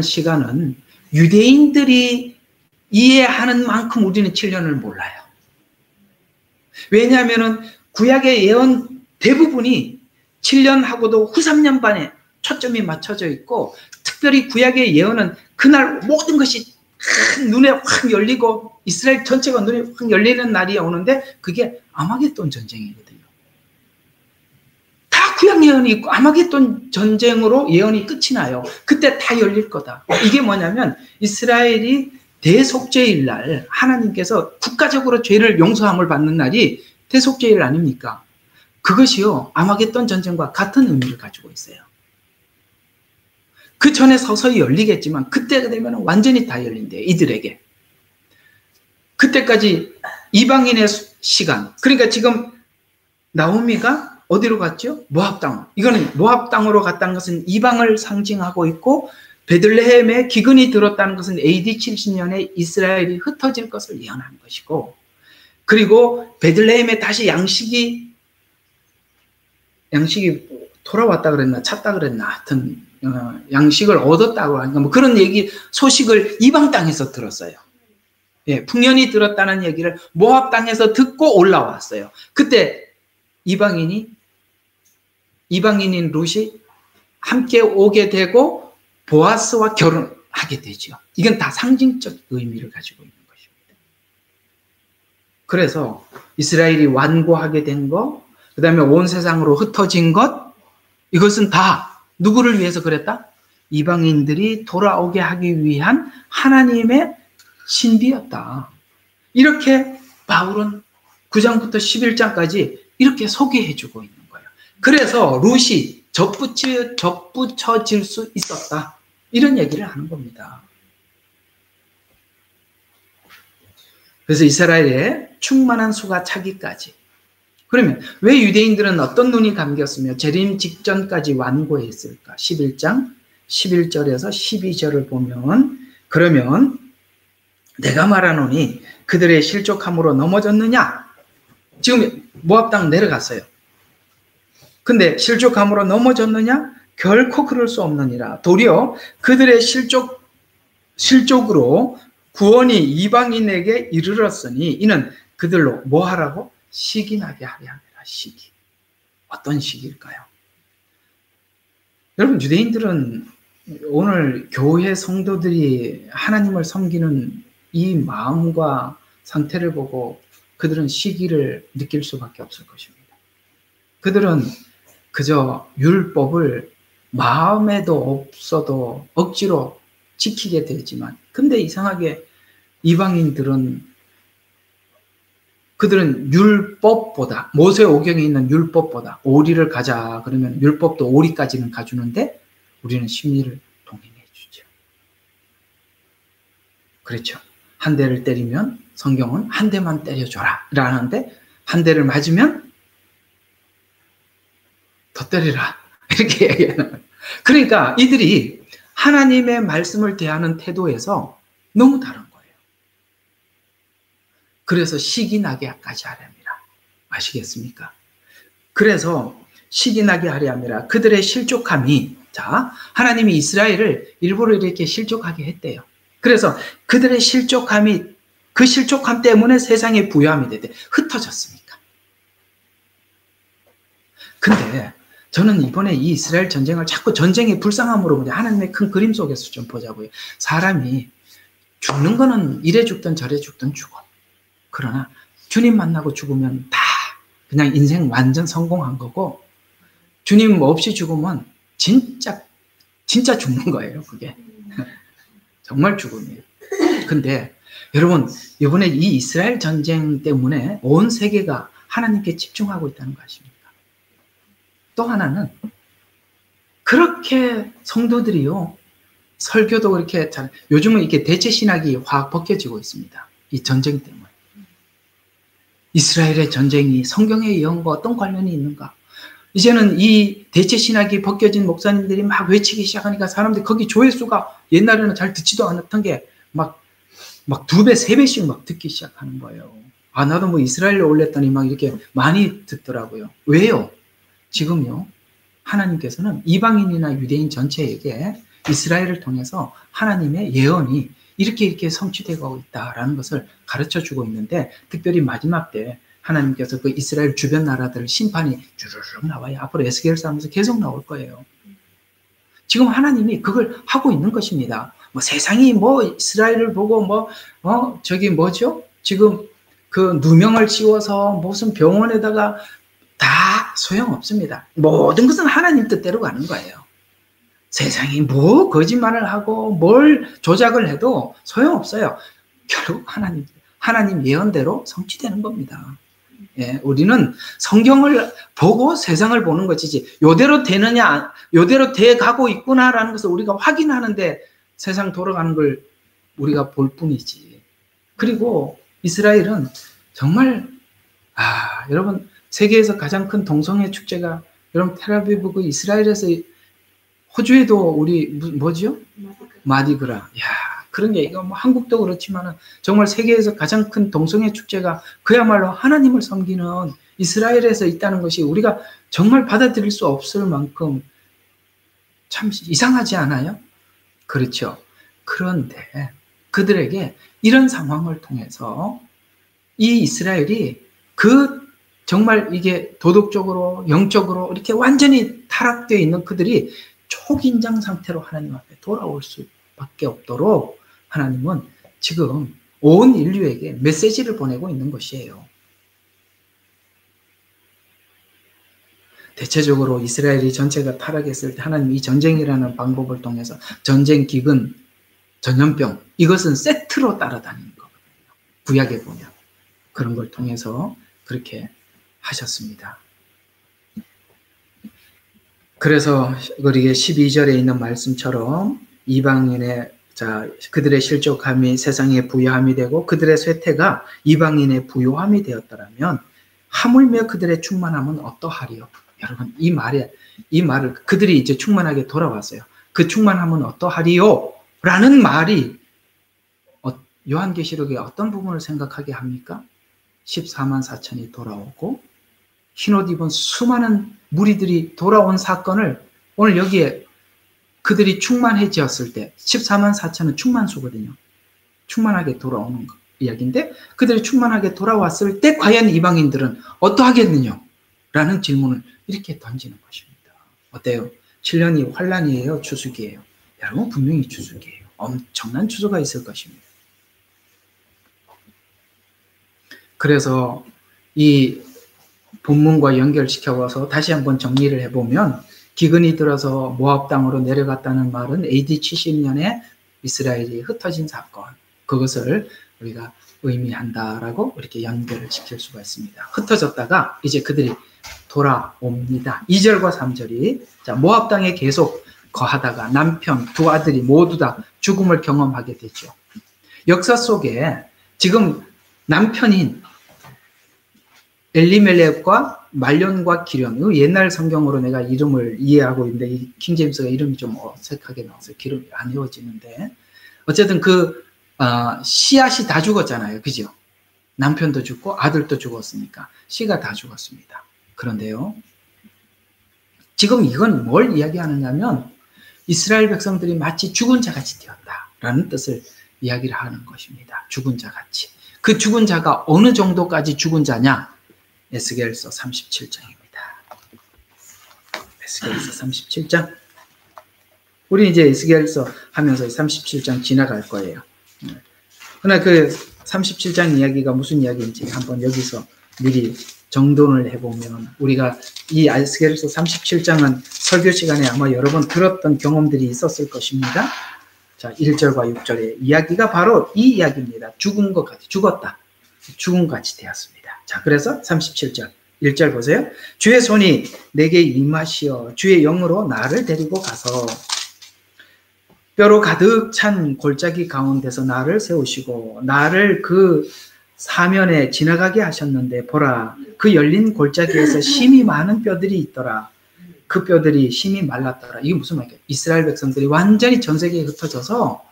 시간은 유대인들이 이해하는 만큼 우리는 7년을 몰라요. 왜냐하면 구약의 예언 대부분이 7년하고도 후 3년 반에 초점이 맞춰져 있고, 특별히 구약의 예언은 그날 모든 것이 눈에 확 열리고 이스라엘 전체가 눈에 확 열리는 날이 오는데 그게 아마겟돈 전쟁이거든요. 다 구약 예언이 있고 아마겟돈 전쟁으로 예언이 끝이 나요. 그때 다 열릴 거다. 이게 뭐냐면 이스라엘이 대속죄일 날 하나님께서 국가적으로 죄를 용서함을 받는 날이 대속죄일 아닙니까? 그것이요 아마겟돈 전쟁과 같은 의미를 가지고 있어요. 그 전에 서서히 열리겠지만 그때가 되면 완전히 다 열린대요. 이들에게. 그때까지 이방인의 시간. 그러니까 지금 나오미가 어디로 갔죠? 모압 땅. 이거는 모압 땅으로 갔다는 것은 이방을 상징하고 있고, 베들레헴에 기근이 들었다는 것은 AD 70년에 이스라엘이 흩어질 것을 예언한 것이고, 그리고 베들레헴에 다시 양식이 돌아왔다 그랬나 찾다 그랬나 하여튼 양식을 얻었다고 하니까 뭐 그런 소식을 이방 땅에서 들었어요. 예, 풍년이 들었다는 얘기를 모압 땅에서 듣고 올라왔어요. 그때 이방인인 룻이 함께 오게 되고 보아스와 결혼하게 되죠. 이건 다 상징적 의미를 가지고 있는 것입니다. 그래서 이스라엘이 완고하게 된 것, 그 다음에 온 세상으로 흩어진 것, 이것은 다 누구를 위해서 그랬다? 이방인들이 돌아오게 하기 위한 하나님의 신비였다. 이렇게 바울은 9장부터 11장까지 이렇게 소개해주고 있는 거예요. 그래서 룻이 접붙여질 수 있었다. 이런 얘기를 하는 겁니다. 그래서 이스라엘의 충만한 수가 차기까지. 그러면 왜 유대인들은 어떤 눈이 감겼으며 재림 직전까지 완고했을까? 11장 11절에서 12절을 보면, 그러면 내가 말하노니 그들의 실족함으로 넘어졌느냐? 지금 모압 땅 내려갔어요. 근데 실족함으로 넘어졌느냐? 결코 그럴 수 없느니라. 도리어 그들의 실족으로 구원이 이방인에게 이르렀으니 이는 그들로 뭐 하라고? 시기 나게 하려 합니다. 시기. 어떤 시기일까요? 여러분, 유대인들은 오늘 교회 성도들이 하나님을 섬기는 이 마음과 상태를 보고 그들은 시기를 느낄 수밖에 없을 것입니다. 그들은 그저 율법을 마음에도 없어도 억지로 지키게 되지만, 근데 이상하게 그들은 율법보다, 모세오경에 있는 율법보다 오리를 가자 그러면 율법도 오리까지는 가주는데 우리는 심리를 동행해 주죠. 그렇죠. 한 대를 때리면 성경은 한 대만 때려줘라 라는데, 한 대를 맞으면 더 때리라 이렇게 얘기하는 거예요. 그러니까 이들이 하나님의 말씀을 대하는 태도에서 너무 다른 거예요. 그래서 시기 나게까지 하려 합니다. 아시겠습니까? 그래서 시기 나게 하려 합니다. 그들의 실족함이, 자, 하나님이 이스라엘을 일부러 이렇게 실족하게 했대요. 그래서 그들의 실족함이, 그 실족함 때문에 세상에 부요함이 되대. 흩어졌으니까. 근데 저는 이번에 이 이스라엘 전쟁을 자꾸 전쟁의 불쌍함으로 보자. 하나님의 큰 그림 속에서 좀 보자고요. 사람이 죽는 거는 이래 죽든 저래 죽든 죽어. 그러나 주님 만나고 죽으면 다 그냥 인생 완전 성공한 거고, 주님 없이 죽으면 진짜 죽는 거예요. 그게 정말 죽음이에요. 근데 여러분, 이번에 이 이스라엘 전쟁 때문에 온 세계가 하나님께 집중하고 있다는 거 아십니까? 또 하나는 그렇게 성도들이요, 설교도 그렇게 잘, 요즘은 이렇게 대체 신학이 확 벗겨지고 있습니다. 이 전쟁 때문에. 이스라엘의 전쟁이 성경의 예언과 어떤 관련이 있는가? 이제는 이 대체 신학이 벗겨진 목사님들이 막 외치기 시작하니까 사람들이 거기 조회수가 옛날에는 잘 듣지도 않았던 게 막 2배, 3배씩 막 듣기 시작하는 거예요. 아, 나도 뭐 이스라엘에 올렸더니 막 이렇게 많이 듣더라고요. 왜요? 지금요, 하나님께서는 이방인이나 유대인 전체에게 이스라엘을 통해서 하나님의 예언이 이렇게 성취되고 있다라는 것을 가르쳐 주고 있는데, 특별히 마지막 때 하나님께서 그 이스라엘 주변 나라들 심판이 주르륵 나와요. 앞으로 에스겔서 하면서 계속 나올 거예요. 지금 하나님이 그걸 하고 있는 것입니다. 뭐 세상이 뭐 이스라엘을 보고 저기 뭐죠? 지금 그 누명을 씌워서 무슨 병원에다가 다 소용없습니다. 모든 것은 하나님 뜻대로 가는 거예요. 세상이 뭐 거짓말을 하고 뭘 조작을 해도 소용없어요. 결국 하나님 예언대로 성취되는 겁니다. 예, 우리는 성경을 보고 세상을 보는 것이지, 요대로 되느냐, 요대로 돼 가고 있구나라는 것을 우리가 확인하는데 세상 돌아가는 걸 우리가 볼 뿐이지. 그리고 이스라엘은 정말, 여러분, 세계에서 가장 큰 동성애 축제가, 여러분, 텔아비브 그 이스라엘에서, 호주에도 우리 뭐죠? 마디그라. 야, 그런 게 이거 뭐 한국도 그렇지만은 정말 세계에서 가장 큰 동성애 축제가 그야말로 하나님을 섬기는 이스라엘에서 있다는 것이 우리가 정말 받아들일 수 없을 만큼 참 이상하지 않아요? 그렇죠. 그런데 그들에게 이런 상황을 통해서 이 이스라엘이 정말 이게 도덕적으로, 영적으로 이렇게 완전히 타락되어 있는 그들이 초긴장 상태로 하나님 앞에 돌아올 수밖에 없도록 하나님은 지금 온 인류에게 메시지를 보내고 있는 것이에요. 대체적으로 이스라엘이 전체가 타락했을 때 하나님 이 전쟁이라는 방법을 통해서 전쟁, 기근, 전염병, 이것은 세트로 따라다니는 거거든요. 구약에 보면 그런 걸 통해서 그렇게 하셨습니다. 그래서 우리에게 12절에 있는 말씀처럼 이방인의 그들의 실족함이 세상의 부요함이 되고 그들의 쇠퇴가 이방인의 부요함이 되었더라면 하물며 그들의 충만함은 어떠하리요? 여러분, 이 말을 그들이 이제 충만하게 돌아왔어요. 그 충만함은 어떠하리요? 라는 말이 요한계시록의 어떤 부분을 생각하게 합니까? 14만 4천이 돌아오고 흰옷 입은 수많은 무리들이 돌아온 사건을 오늘 여기에 그들이 충만해지었을 때 14만 4천은 충만수거든요. 충만하게 돌아오는 이야기인데 그들이 충만하게 돌아왔을 때 과연 이방인들은 어떠하겠느냐? 라는 질문을 이렇게 던지는 것입니다. 어때요? 7년이 환란이에요? 추수기예요? 여러분, 분명히 추수기예요. 엄청난 추수가 있을 것입니다. 그래서 이 본문과 연결시켜서 다시 한번 정리를 해보면 기근이 들어서 모압 땅으로 내려갔다는 말은 AD 70년에 이스라엘이 흩어진 사건, 그것을 우리가 의미한다라고 이렇게 연결을 시킬 수가 있습니다. 흩어졌다가 이제 그들이 돌아옵니다. 2절과 3절이 모압 땅에 계속 거하다가 남편 두 아들이 모두 다 죽음을 경험하게 되죠. 역사 속에 지금 남편인 엘리멜렉과 말론과 기련, 옛날 성경으로 내가 이름을 이해하고 있는데 이 킹제임스가 이름이 좀 어색하게 나와서 기름이 안 외워지는데 어쨌든 씨앗이 다 죽었잖아요. 그죠? 남편도 죽고 아들도 죽었으니까 씨가 다 죽었습니다. 그런데요, 지금 이건 뭘 이야기하느냐면 이스라엘 백성들이 마치 죽은 자같이 되었다라는 뜻을 이야기를 하는 것입니다. 죽은 자같이. 그 죽은 자가 어느 정도까지 죽은 자냐? 에스겔서 37장입니다. 에스겔서 37장. 우리 이제 에스겔서 하면서 37장 지나갈 거예요. 그러나 그 37장 이야기가 무슨 이야기인지 한번 여기서 미리 정돈을 해보면 우리가 이 에스겔서 37장은 설교 시간에 아마 여러 번 들었던 경험들이 있었을 것입니다. 자, 1절과 6절의 이야기가 바로 이 이야기입니다. 죽은 것 같이, 죽었다. 죽은 것 같이 되었습니다. 자, 그래서 37절, 1절 보세요. 주의 손이 내게 임하시어 주의 영으로 나를 데리고 가서 뼈로 가득 찬 골짜기 가운데서 나를 세우시고 나를 그 사면에 지나가게 하셨는데 보라, 그 열린 골짜기에서 심이 많은 뼈들이 있더라. 그 뼈들이 심이 말랐더라. 이게 무슨 말이에요? 이스라엘 백성들이 완전히 전 세계에 흩어져서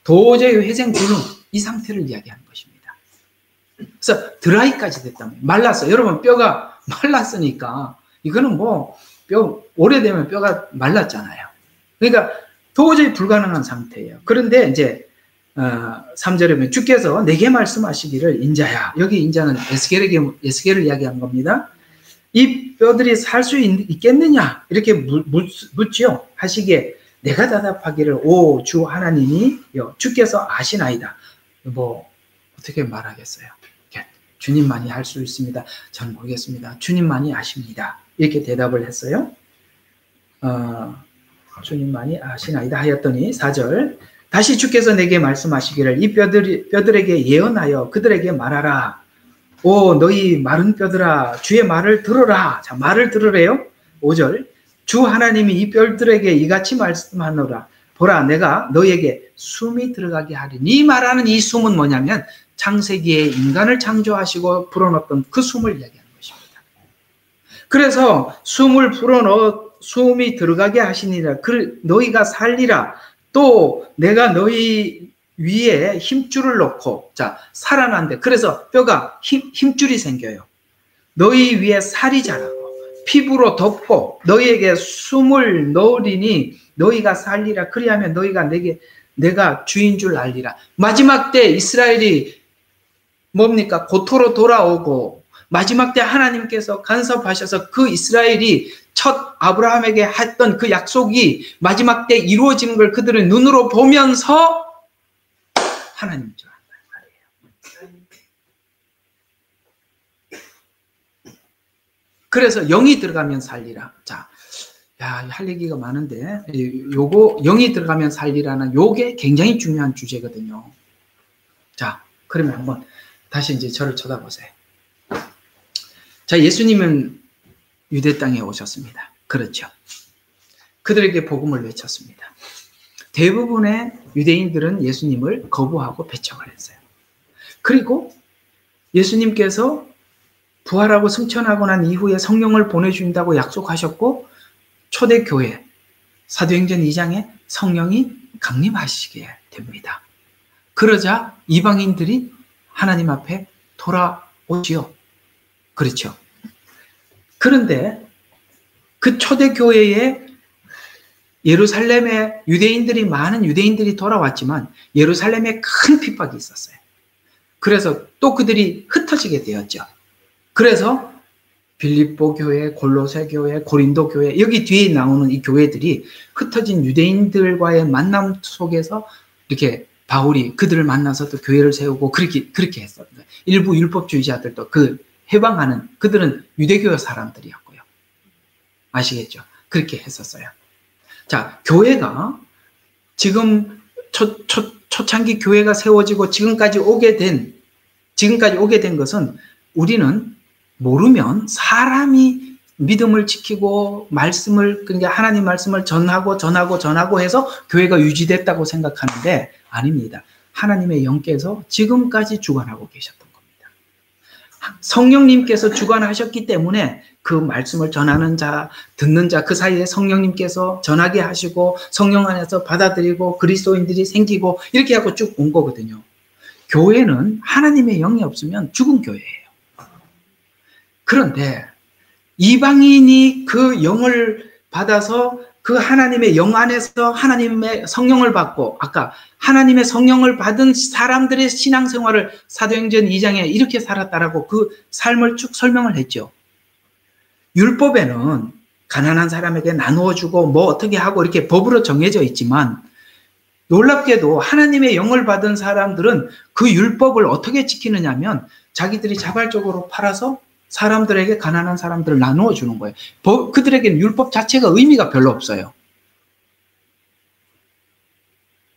도저히 회생 불능, 이 상태를 이야기하는 것입니다. 그래서 드라이까지 됐다면 말랐어. 여러분, 뼈가 말랐으니까 이거는 뭐 뼈 오래되면 뼈가 말랐잖아요. 그러니까 도저히 불가능한 상태예요. 그런데 이제 3절에 보면 주께서 내게 말씀하시기를, 인자야, 여기 인자는 에스겔을 이야기한 겁니다. 이 뼈들이 살 수 있겠느냐 이렇게 묻지요. 하시기에 내가 대답하기를, 오 주 하나님이 주께서 아시나이다. 뭐 어떻게 말하겠어요? 주님만이 할 수 있습니다. 잘 모르겠습니다. 주님만이 아십니다. 이렇게 대답을 했어요. 주님만이 아시나이다 하였더니 4절, 다시 주께서 내게 말씀하시기를, 이 뼈들에게 예언하여 그들에게 말하라. 오 너희 마른 뼈들아, 주의 말을 들으라. 자, 말을 들으래요. 5절, 주 하나님이 이 뼈들에게 이같이 말씀하노라. 보라, 내가 너희에게 숨이 들어가게 하리니. 이 말하는 이 숨은 뭐냐면 창세기에 인간을 창조하시고 불어넣었던 그 숨을 이야기하는 것입니다. 그래서 숨을 불어넣어 숨이 들어가게 하시니라. 너희가 살리라. 또 내가 너희 위에 힘줄을 놓고, 자, 살아난데, 그래서 뼈가 힘줄이 생겨요. 너희 위에 살이 자라고 피부로 덮고 너희에게 숨을 넣으리니 너희가 살리라. 그리하면 너희가 내가 주인 줄 알리라. 마지막 때 이스라엘이 뭡니까? 고토로 돌아오고 마지막 때 하나님께서 간섭하셔서 그 이스라엘이 첫 아브라함에게 했던 그 약속이 마지막 때 이루어지는 걸 그들은 눈으로 보면서 하나님인 줄 안단 말이에요. 그래서 영이 들어가면 살리라. 자, 할 얘기가 많은데 요거 영이 들어가면 살리라는 요게 굉장히 중요한 주제거든요. 자, 그러면 한번 다시 이제 저를 쳐다보세요. 자, 예수님은 유대 땅에 오셨습니다. 그렇죠. 그들에게 복음을 외쳤습니다. 대부분의 유대인들은 예수님을 거부하고 배척을 했어요. 그리고 예수님께서 부활하고 승천하고 난 이후에 성령을 보내주신다고 약속하셨고 초대교회 사도행전 2장에 성령이 강림하시게 됩니다. 그러자 이방인들이 하나님 앞에 돌아오지요. 그렇죠. 그런데 그 초대교회에 예루살렘에 많은 유대인들이 돌아왔지만 예루살렘에 큰 핍박이 있었어요. 그래서 또 그들이 흩어지게 되었죠. 그래서 빌립보 교회, 골로새 교회, 고린도 교회, 여기 뒤에 나오는 이 교회들이 흩어진 유대인들과의 만남 속에서 이렇게 바울이 그들을 만나서 또 교회를 세우고 그렇게 했습니다. 일부 율법주의자들도 해방하는 그들은 유대교 사람들이었고요. 아시겠죠? 그렇게 했었어요. 자, 교회가 지금 초창기 교회가 세워지고 지금까지 오게 된 것은 우리는 모르면 사람이 믿음을 지키고 그러니까 하나님 말씀을 전하고 해서 교회가 유지됐다고 생각하는데 아닙니다. 하나님의 영께서 지금까지 주관하고 계셨던 겁니다. 성령님께서 주관하셨기 때문에 그 말씀을 전하는 자, 듣는 자, 그 사이에 성령님께서 전하게 하시고 성령 안에서 받아들이고 그리스도인들이 생기고 이렇게 하고 쭉 온 거거든요. 교회는 하나님의 영이 없으면 죽은 교회예요. 그런데 이방인이 그 영을 받아서 그 하나님의 영 안에서 하나님의 성령을 받고 아까 하나님의 성령을 받은 사람들의 신앙생활을 사도행전 2장에 이렇게 살았다라고 그 삶을 쭉 설명을 했죠. 율법에는 가난한 사람에게 나누어주고 뭐 어떻게 하고 이렇게 법으로 정해져 있지만 놀랍게도 하나님의 영을 받은 사람들은 그 율법을 어떻게 지키느냐 하면 자기들이 자발적으로 팔아서 사람들에게 가난한 사람들을 나누어 주는 거예요. 그들에게는 율법 자체가 의미가 별로 없어요.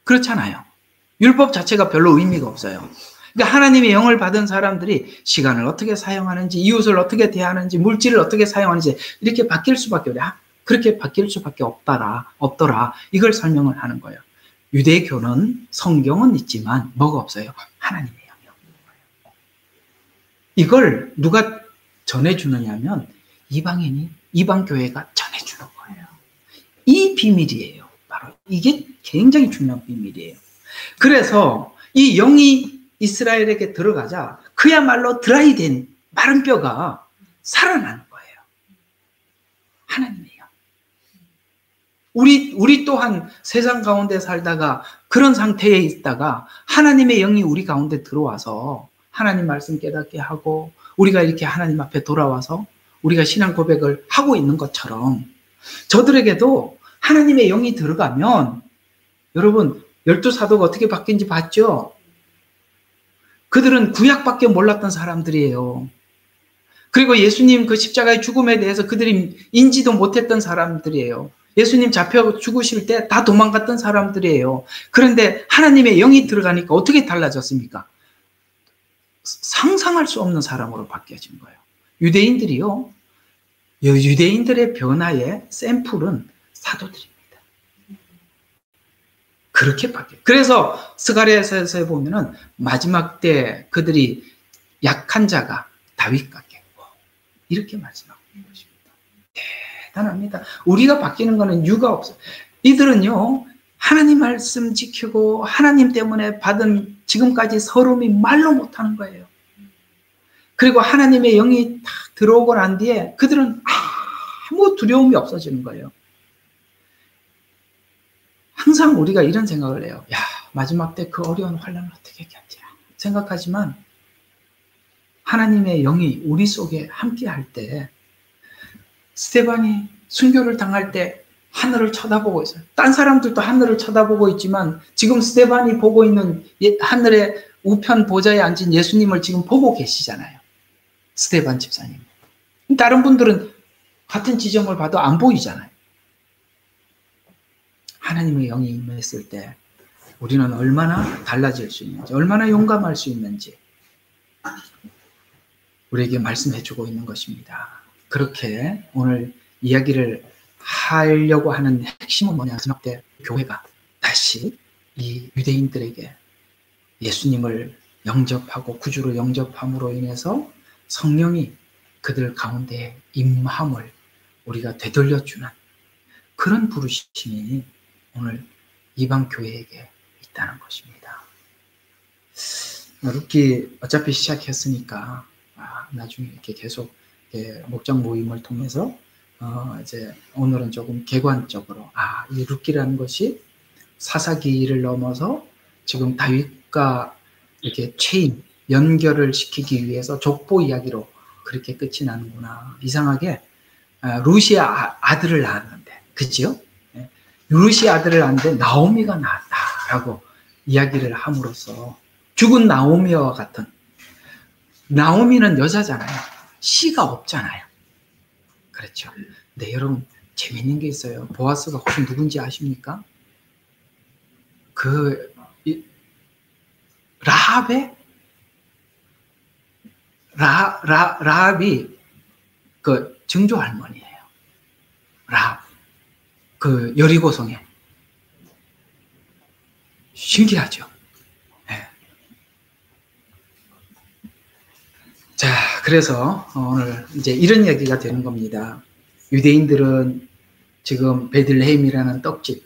그렇잖아요. 율법 자체가 별로 의미가 없어요. 그러니까 하나님의 영을 받은 사람들이 시간을 어떻게 사용하는지, 이웃을 어떻게 대하는지, 물질을 어떻게 사용하는지 이렇게 바뀔 수밖에 없어요. 그렇게 바뀔 수밖에 없더라. 이걸 설명을 하는 거예요. 유대교는 성경은 있지만 뭐가 없어요? 하나님의 영이 없는 거예요. 이걸 누가 전해주느냐면 이방 교회가 전해주는 거예요. 이 비밀이에요. 바로 이게 굉장히 중요한 비밀이에요. 그래서 이 영이 이스라엘에게 들어가자 그야말로 드라이된 마른 뼈가 살아나는 거예요. 하나님의 영. 우리 또한 세상 가운데 살다가 그런 상태에 있다가 하나님의 영이 우리 가운데 들어와서 하나님 말씀 깨닫게 하고 우리가 이렇게 하나님 앞에 돌아와서 우리가 신앙 고백을 하고 있는 것처럼 저들에게도 하나님의 영이 들어가면 여러분 12사도가 어떻게 바뀐지 봤죠? 그들은 구약밖에 몰랐던 사람들이에요. 그리고 예수님 그 십자가의 죽음에 대해서 그들이 인지도 못했던 사람들이에요. 예수님 잡혀 죽으실 때 다 도망갔던 사람들이에요. 그런데 하나님의 영이 들어가니까 어떻게 달라졌습니까? 상상할 수 없는 사람으로 바뀌어진 거예요. 유대인들이요. 유대인들의 변화의 샘플은 사도들입니다. 그렇게 바뀌어요. 그래서 스가랴서에 보면은 마지막 때 그들이 약한 자가 다윗 같겠고 이렇게 말씀하고 있는 것입니다. 대단합니다. 우리가 바뀌는 거는 이유가 없어요. 이들은요 하나님 말씀 지키고 하나님 때문에 받은 지금까지 서름이 말로 못하는 거예요. 그리고 하나님의 영이 딱 들어오고 난 뒤에 그들은 아무 두려움이 없어지는 거예요. 항상 우리가 이런 생각을 해요. 야, 마지막 때 그 어려운 환난을 어떻게 견디나 생각하지만 하나님의 영이 우리 속에 함께 할 때 스데반이 순교를 당할 때 하늘을 쳐다보고 있어요. 딴 사람들도 하늘을 쳐다보고 있지만 지금 스데반이 보고 있는 하늘의 우편 보좌에 앉은 예수님을 지금 보고 계시잖아요. 스데반 집사님. 다른 분들은 같은 지점을 봐도 안 보이잖아요. 하나님의 영이 임했을 때 우리는 얼마나 달라질 수 있는지, 얼마나 용감할 수 있는지 우리에게 말씀해주고 있는 것입니다. 그렇게 오늘 이야기를 하려고 하는 핵심은 뭐냐? 마지막 때 교회가 다시 이 유대인들에게 예수님을 영접하고 구주로 영접함으로 인해서 성령이 그들 가운데 임함을 우리가 되돌려주는 그런 부르심이 오늘 이방 교회에게 있다는 것입니다. 루키 어차피 시작했으니까 나중에 이렇게 계속 목장 모임을 통해서 이제 오늘은 조금 객관적으로 이 루키라는 것이 사사기를 넘어서 지금 다윗과 이렇게 체인 연결을 시키기 위해서 족보 이야기로 그렇게 끝이 나는구나. 이상하게 루시의 아들을 낳았는데, 그지요? 루시의 아들을 낳았는데 나오미가 낳았다라고 이야기를 함으로써 죽은 나오미와 같은, 나오미는 여자잖아요. 씨가 없잖아요. 그렇죠. 근데 여러분 재밌는 게 있어요. 보아스가 혹시 누군지 아십니까? 라합이 그 증조 할머니예요. 라합. 그 여리고성에. 신기하죠. 네. 자, 그래서 오늘 이제 이런 얘기가 되는 겁니다. 유대인들은 지금 베들레헴이라는 떡집,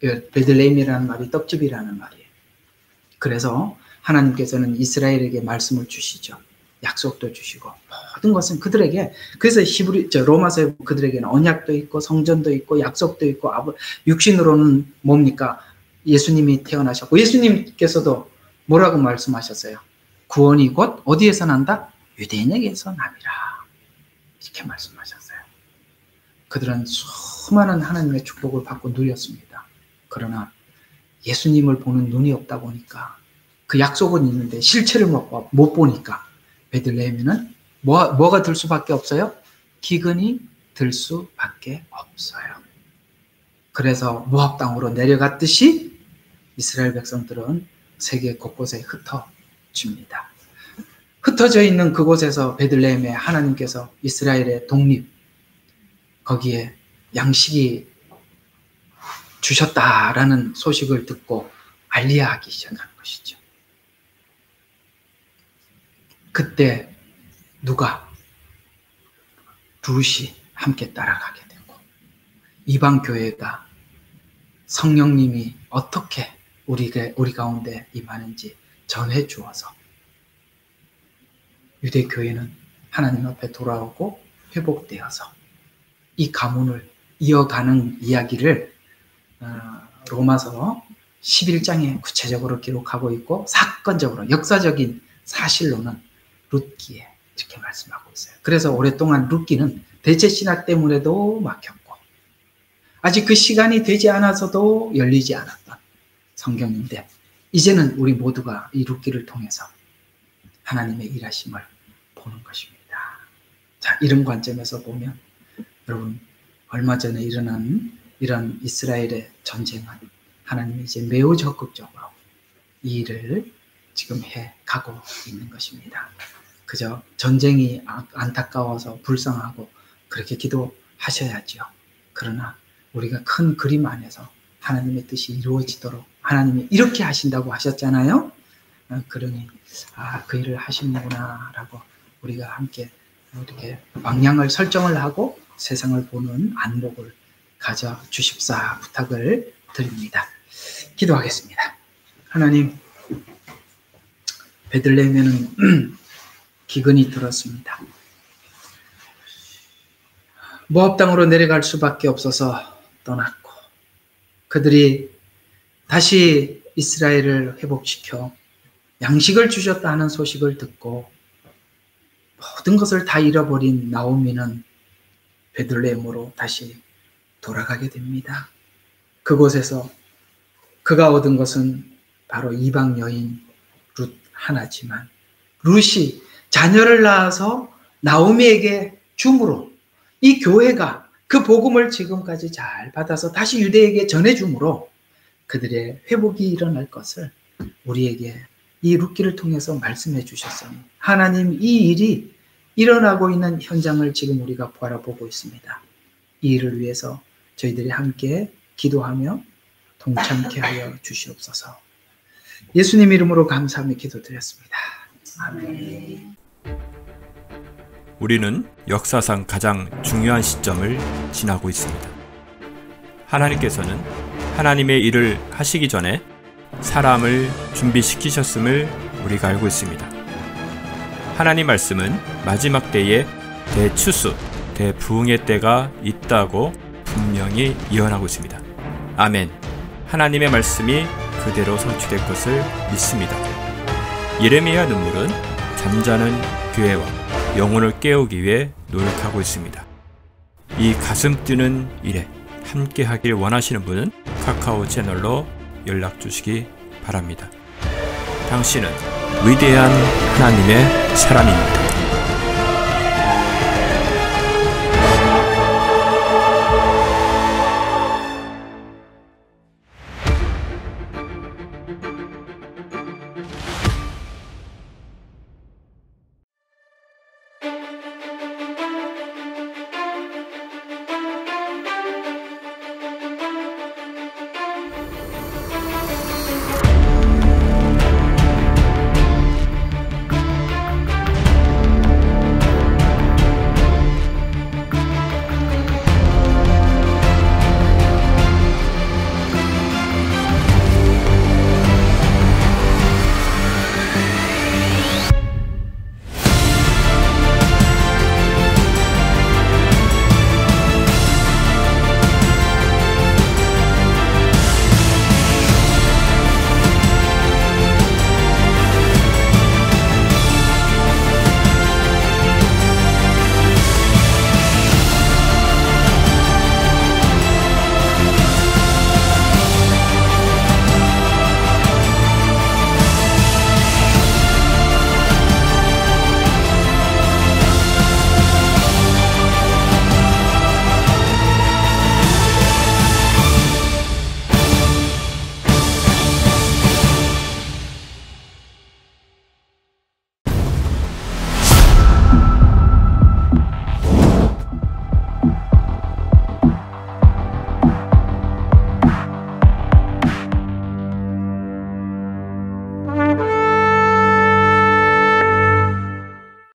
베들레헴이라는 말이 떡집이라는 말이에요. 그래서 하나님께서는 이스라엘에게 말씀을 주시죠. 약속도 주시고 모든 것은 그들에게, 그래서 로마서에 그들에게는 언약도 있고 성전도 있고 약속도 있고 육신으로는 뭡니까? 예수님이 태어나셨고 예수님께서도 뭐라고 말씀하셨어요? 구원이 곧 어디에서 난다? 유대인에게서 남이라. 이렇게 말씀하셨어요. 그들은 수많은 하나님의 축복을 받고 누렸습니다. 그러나 예수님을 보는 눈이 없다 보니까 그 약속은 있는데 실체를 못 보니까 베들레헴에는 뭐가 들 수밖에 없어요? 기근이 들 수밖에 없어요. 그래서 모압 땅으로 내려갔듯이 이스라엘 백성들은 세계 곳곳에 흩어집니다. 흩어져 있는 그곳에서 베들레헴에 하나님께서 이스라엘의 독립, 거기에 양식이 주셨다라는 소식을 듣고 알리야하기 시작한 것이죠. 그때 누가? 룻이 함께 따라가게 되고, 이방 교회가 성령님이 어떻게 우리 가운데 임하는지 전해 주어서 유대 교회는 하나님 앞에 돌아오고 회복되어서 이 가문을 이어가는 이야기를 로마서 11장에 구체적으로 기록하고 있고, 사건적으로 역사적인 사실로는 룻기에 이렇게 말씀하고 있어요. 그래서 오랫동안 룻기는 대체신학 때문에도 막혔고, 아직 그 시간이 되지 않아서도 열리지 않았던 성경인데, 이제는 우리 모두가 이 룻기를 통해서 하나님의 일하심을 보는 것입니다. 자, 이런 관점에서 보면 여러분, 얼마 전에 일어난 이런 이스라엘의 전쟁은 하나님이 이제 매우 적극적으로 이 일을 지금 해 가고 있는 것입니다. 그저 전쟁이 안타까워서 불쌍하고 그렇게 기도하셔야지요. 그러나 우리가 큰 그림 안에서 하나님의 뜻이 이루어지도록 하나님이 이렇게 하신다고 하셨잖아요. 그러니 그 일을 하시는구나 라고 우리가 함께 이렇게 방향을 설정을 하고 세상을 보는 안목을 가져 주십사 부탁을 드립니다. 기도하겠습니다. 하나님, 베들레헴에는 기근이 들었습니다. 모압 땅으로 내려갈 수밖에 없어서 떠났고, 그들이 다시 이스라엘을 회복시켜 양식을 주셨다 하는 소식을 듣고 모든 것을 다 잃어버린 나오미는 베들레헴으로 다시 돌아가게 됩니다. 그곳에서 그가 얻은 것은 바로 이방 여인 룻 하나지만, 룻이 자녀를 낳아서 나오미에게 줌으로 이 교회가 그 복음을 지금까지 잘 받아서 다시 유대에게 전해줌으로 그들의 회복이 일어날 것을 우리에게 이 룻기를 통해서 말씀해 주셨으니, 하나님, 이 일이 일어나고 있는 현장을 지금 우리가 바라보고 있습니다. 이 일을 위해서 저희들이 함께 기도하며 동참케 하여 주시옵소서. 예수님 이름으로 감사하며 기도드렸습니다. 아멘. 우리는 역사상 가장 중요한 시점을 지나고 있습니다. 하나님께서는 하나님의 일을 하시기 전에 사람을 준비시키셨음을 우리가 알고 있습니다. 하나님 말씀은 마지막 때에 대추수, 대부흥의 때가 있다고 분명히 예언하고 있습니다. 아멘. 하나님의 말씀이 그대로 성취될 것을 믿습니다. 예레미야 눈물은 잠자는 교회와 영혼을 깨우기 위해 노력하고 있습니다. 이 가슴 뛰는 일에 함께 하길 원하시는 분은 카카오 채널로 연락 주시기 바랍니다. 당신은 위대한 하나님의 사람입니다.